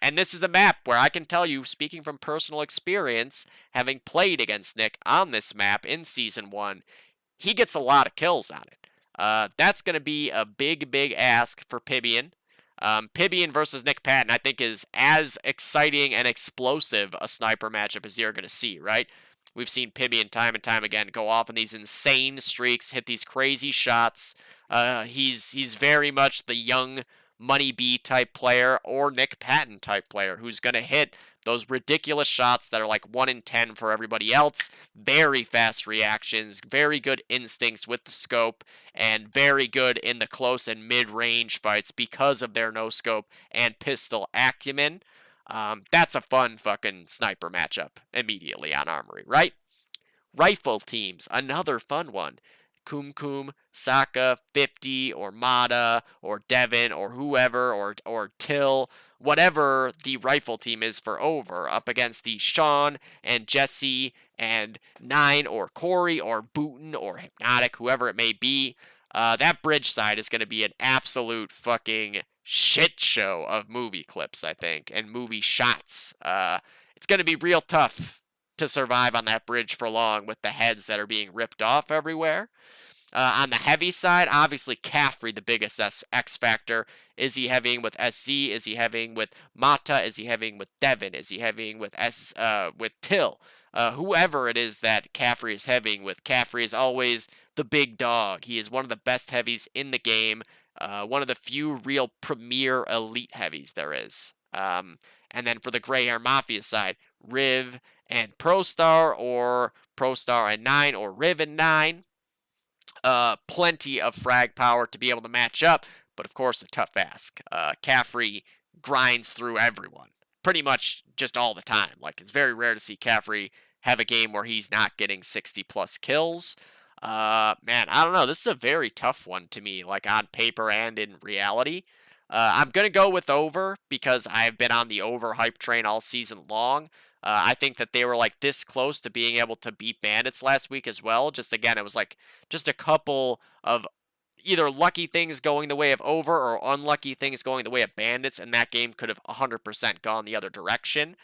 And this is a map where I can tell you, speaking from personal experience, having played against Nick on this map in Season 1, he gets a lot of kills on it. That's going to be a big, big ask for Pibian. Pibian versus Nick Patton, I think, is as exciting and explosive a sniper matchup as you're going to see, right? We've seen Pibian time and time again go off on these insane streaks, hit these crazy shots. He's very much the young Money B type player or Nick Patton type player who's going to hit those ridiculous shots that are like 1 in 10 for everybody else. Very fast reactions, very good instincts with the scope, and very good in the close and mid-range fights because of their no-scope and pistol acumen. That's a fun fucking sniper matchup immediately on Armory, right? Rifle teams, another fun one. Kum, Saka, 50, or Mata, or Devin, or whoever, or Till, whatever the rifle team is for Over, up against the Sean and Jesse and Nine, or Corey, or Booten, or Hypnotic, whoever it may be. That bridge side is going to be an absolute fucking shit show of movie clips, I think, and movie shots. It's going to be real tough to survive on that bridge for long with the heads that are being ripped off everywhere. On the heavy side, obviously Caffrey, the biggest X factor. Is he heavying with SZ? Is he heavying with Mata? Is he heavying with Devin? Is he heavying with with Till? Whoever it is that Caffrey is heavying with, Caffrey is always the big dog. He is one of the best heavies in the game. One of the few real premier elite heavies there is. And then for the Gray Hair Mafia side, Riv and ProStar, or ProStar and 9, or Riv and 9. Plenty of frag power to be able to match up, but of course a tough ask. Caffrey grinds through everyone pretty much just all the time. Like, it's very rare to see Caffrey have a game where he's not getting 60 plus kills. Man, I don't know. This is a very tough one to me, like on paper and in reality. I'm gonna go with over because I've been on the over hype train all season long. I think that they were like this close to being able to beat Bandits last week as well. Just again, it was like just a couple of either lucky things going the way of over or unlucky things going the way of Bandits, and that game could have 100% gone the other direction.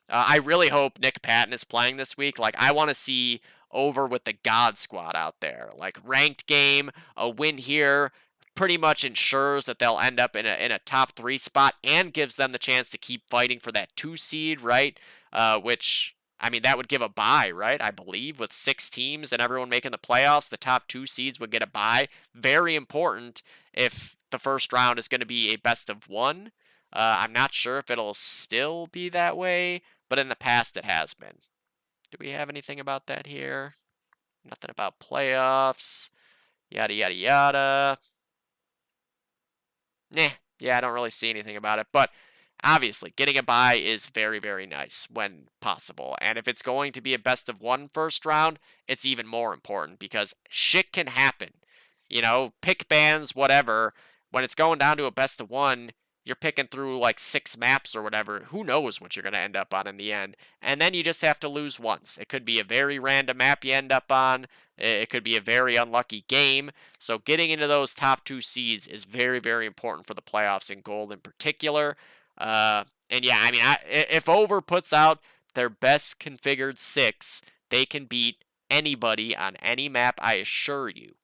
I really hope Nick Patton is playing this week. Like, I want to see over with the God Squad out there. Like, ranked game, a win here pretty much ensures that they'll end up in a top 3 spot and gives them the chance to keep fighting for that 2 seed, right? Which, I mean, that would give a bye, right? I believe with 6 teams and everyone making the playoffs, the top 2 seeds would get a bye. Very important if the first round is going to be a best of 1. I'm not sure if it'll still be that way, but in the past it has been. Do we have anything about that here? Nothing about playoffs. Yada, yada, yada. Nah, yeah, I don't really see anything about it. But obviously, getting a bye is very, very nice when possible. And if it's going to be a best of 1 first round, it's even more important because shit can happen. You know, pick bans, whatever. When it's going down to a best of 1, you're picking through like 6 maps or whatever. Who knows what you're going to end up on in the end? And then you just have to lose once. It could be a very random map you end up on. It could be a very unlucky game. So getting into those top 2 seeds is very, very important for the playoffs in gold in particular. And yeah, I mean, if Over puts out their best configured 6, they can beat anybody on any map, I assure you.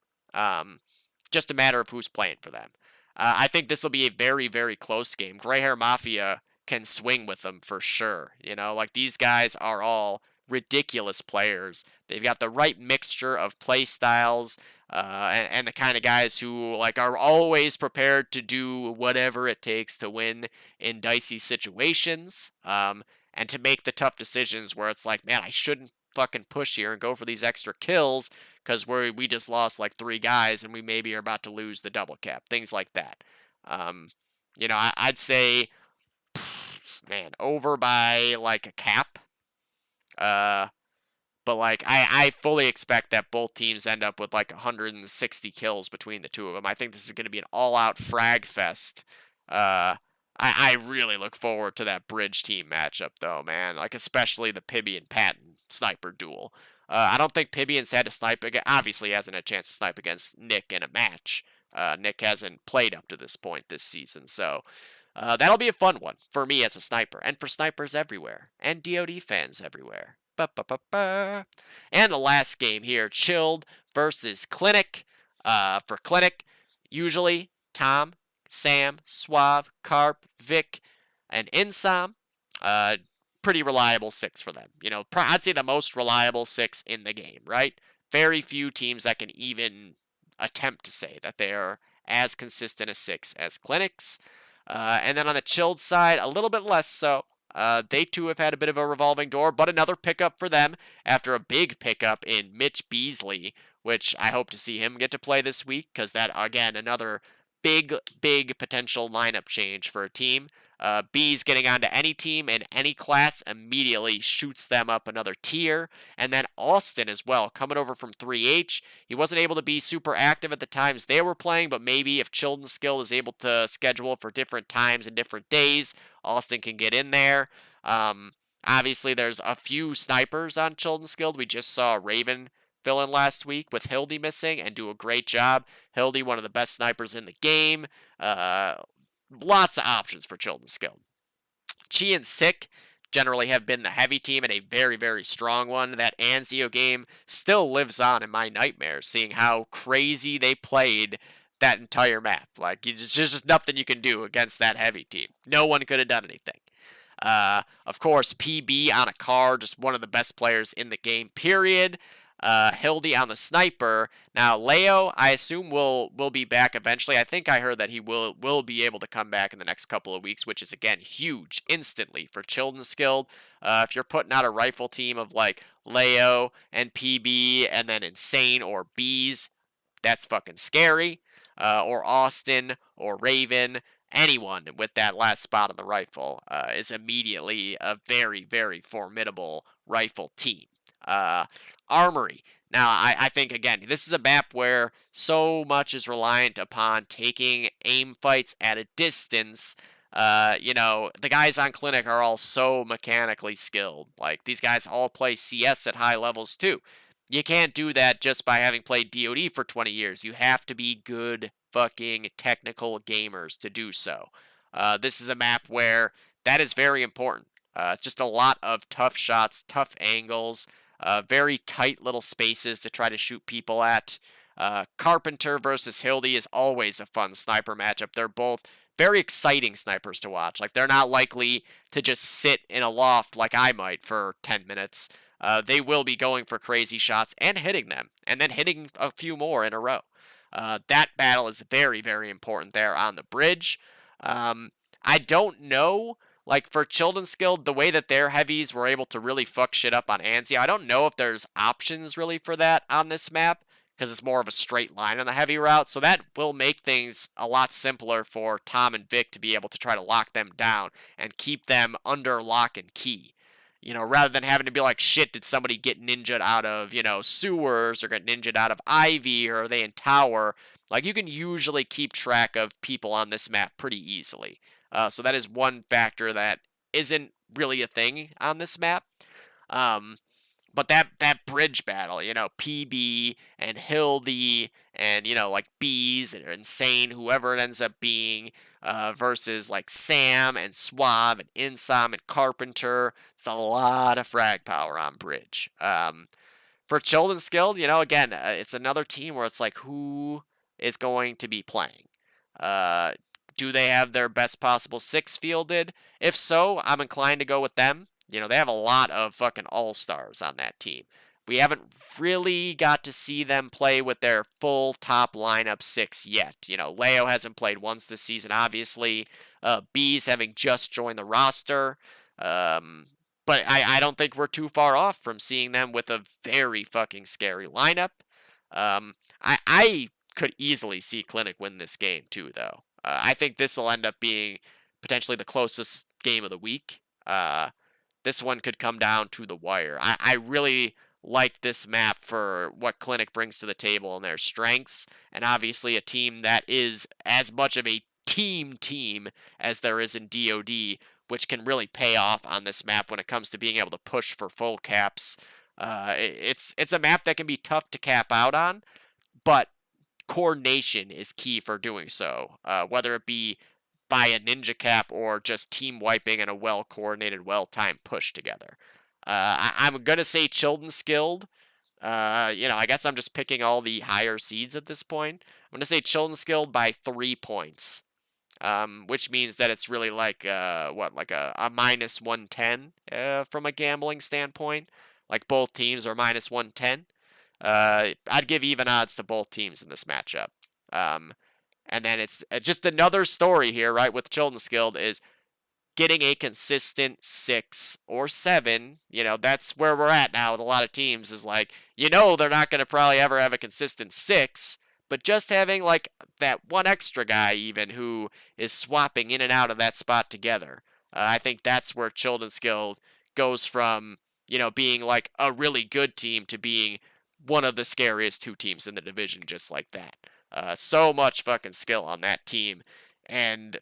Just a matter of who's playing for them. I think this will be a very, very close game. Gray Hair Mafia can swing with them for sure. You know, like these guys are all ridiculous players. They've got the right mixture of play styles, and the kind of guys who like are always prepared to do whatever it takes to win in dicey situations, and to make the tough decisions where it's like, man, I shouldn't fucking push here and go for these extra kills because we just lost like 3 guys and we maybe are about to lose the double cap, things like that. Um, you know, I'd say, man, over by like a cap. Uh, but like I fully expect that both teams end up with like 160 kills between the two of them. I think this is going to be an all-out frag fest. I really look forward to that bridge team matchup though, man. Like especially the Pibby and Patton sniper duel. I don't think Pibbian's had to snipe again. Obviously, he hasn't had a chance to snipe against Nick in a match. Nick hasn't played up to this point this season, so that'll be a fun one for me as a sniper, and for snipers everywhere, and DoD fans everywhere. Ba-ba-ba-ba. And the last game here, Chilled versus Clinic. For Clinic, usually Tom, Sam, Suave, Carp, Vic, and Insom. Pretty reliable 6 for them. You know, I'd say the most reliable 6 in the game, right? Very few teams that can even attempt to say that they are as consistent a 6 as Clinics. And then on the Chilled side, a little bit less so. They too have had a bit of a revolving door, but another pickup for them after a big pickup in Mitch Beasley, which I hope to see him get to play this week because that, again, another big, big potential lineup change for a team. Bees getting onto any team in any class immediately shoots them up another tier. And then Austin as well, coming over from 3H. He wasn't able to be super active at the times they were playing, but maybe if Chilton Skill is able to schedule for different times and different days, Austin can get in there. Obviously, there's a few snipers on Chilton Skill. We just saw Raven fill in last week with Hildy missing and do a great job. Hildy, one of the best snipers in the game. Lots of options for Chilton Skill. Chi and Sick generally have been the heavy team and a very, very strong one. That Anzio game still lives on in my nightmares, seeing how crazy they played that entire map. Like, there's just nothing you can do against that heavy team. No one could have done anything. Of course, PB on a car, just one of the best players in the game, period. Hildy on the sniper. Now, Leo, I assume will be back eventually. I think I heard that he will be able to come back in the next couple of weeks, which is, again, huge instantly for Chilton Skilled. If you're putting out a rifle team of, like, Leo and PB and then Insane or Bees, that's fucking scary. Or Austin or Raven. Anyone with that last spot on the rifle is immediately a very, very formidable rifle team. Armory. Now, I think, again, this is a map where so much is reliant upon taking aim fights at a distance. The guys on Clinic are all so mechanically skilled. Like, these guys all play CS at high levels, too. You can't do that just by having played DoD for 20 years. You have to be good fucking technical gamers to do so. This is a map where that is very important. It's just a lot of tough shots, tough angles, very tight little spaces to try to shoot people at. Carpenter versus Hildy is always a fun sniper matchup. They're both very exciting snipers to watch. Like, they're not likely to just sit in a loft like I might for 10 minutes. They will be going for crazy shots and hitting them, and then hitting a few more in a row. That battle is very, very important there on the bridge. I don't know, like, for Children's Guild, the way that their heavies were able to really fuck shit up on Anzio, I don't know if there's options really for that on this map, because it's more of a straight line on the heavy route, so that will make things a lot simpler for Tom and Vic to be able to try to lock them down and keep them under lock and key. Rather than having to be like, shit, did somebody get ninja'd out of, sewers, or get ninja'd out of Ivy, or are they in tower? Like, you can usually keep track of people on this map pretty easily. So that is one factor that isn't really a thing on this map. But that bridge battle, PB and Hildy and, like Bees and Insane, whoever it ends up being, versus like Sam and Swab and Insom and Carpenter. It's a lot of frag power on bridge. For Children's Guild, again, it's another team where it's like, who is going to be playing? Do they have their best possible six fielded? If so, I'm inclined to go with them. They have a lot of fucking all-stars on that team. We haven't really got to see them play with their full top lineup six yet. Leo hasn't played once this season, obviously. Bees having just joined the roster. But I don't think we're too far off from seeing them with a very fucking scary lineup. I could easily see Clinic win this game too, though. I think this will end up being potentially the closest game of the week. This one could come down to the wire. I really like this map for what Clinic brings to the table and their strengths, and obviously a team that is as much of a team as there is in DoD, which can really pay off on this map when it comes to being able to push for full caps. It's a map that can be tough to cap out on, but coordination is key for doing so, whether it be by a ninja cap or just team wiping and a well-coordinated, well-timed push together. I'm going to say Children's Guild. I guess I'm just picking all the higher seeds at this point. I'm going to say Children's Guild by 3 points, which means that it's really like, a minus 110 from a gambling standpoint. Like, both teams are minus 110. I'd give even odds to both teams in this matchup. And then it's just another story here, right, with Children's Guild is getting a consistent 6 or 7. That's where we're at now with a lot of teams is like, they're not going to probably ever have a consistent 6, but just having like that one extra guy even who is swapping in and out of that spot together. I think that's where Children's Guild goes from, being like a really good team to being one of the scariest 2 teams in the division just like that. So much fucking skill on that team. And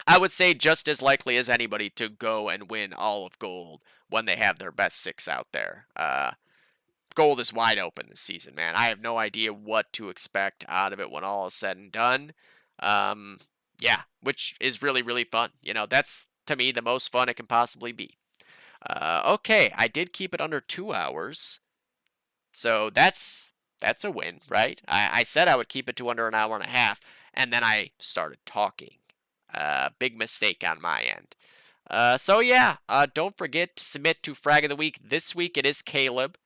I would say just as likely as anybody to go and win all of gold when they have their best 6 out there. Gold is wide open this season, man. I have no idea what to expect out of it when all is said and done. Yeah, which is really, really fun. That's, to me, the most fun it can possibly be. Okay, I did keep it under 2 hours. So that's a win, right? I said I would keep it to under an hour and a half, and then I started talking. Big mistake on my end. So yeah, don't forget to submit to Frag of the Week. This week it is Caleb.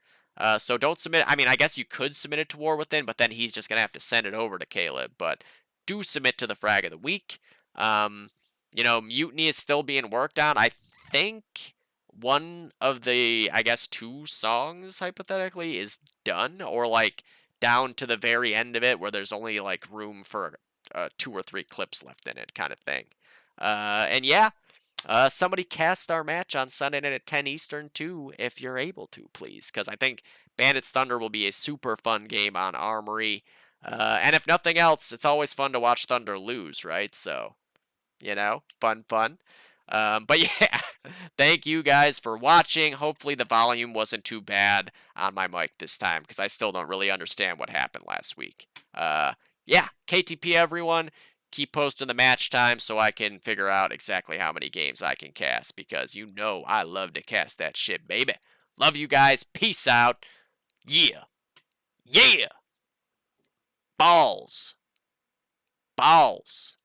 So don't submit. I mean, I guess you could submit it to War Within, but then he's just going to have to send it over to Caleb. But do submit to the Frag of the Week. Mutiny is still being worked on. I think one of the, I guess, 2 songs, hypothetically, is done, or like down to the very end of it where there's only like room for 2 or 3 clips left in it kind of thing. And yeah, Somebody cast our match on Sunday night at 10 Eastern too, if you're able to, please, because I think Bandits Thunder will be a super fun game on Armory. And if nothing else, it's always fun to watch Thunder lose, right? So, fun. But yeah, thank you guys for watching. Hopefully the volume wasn't too bad on my mic this time, because I still don't really understand what happened last week. Yeah, KTP everyone. Keep posting the match time so I can figure out exactly how many games I can cast, because I love to cast that shit, baby. Love you guys. Peace out. Yeah. Yeah. Balls. Balls.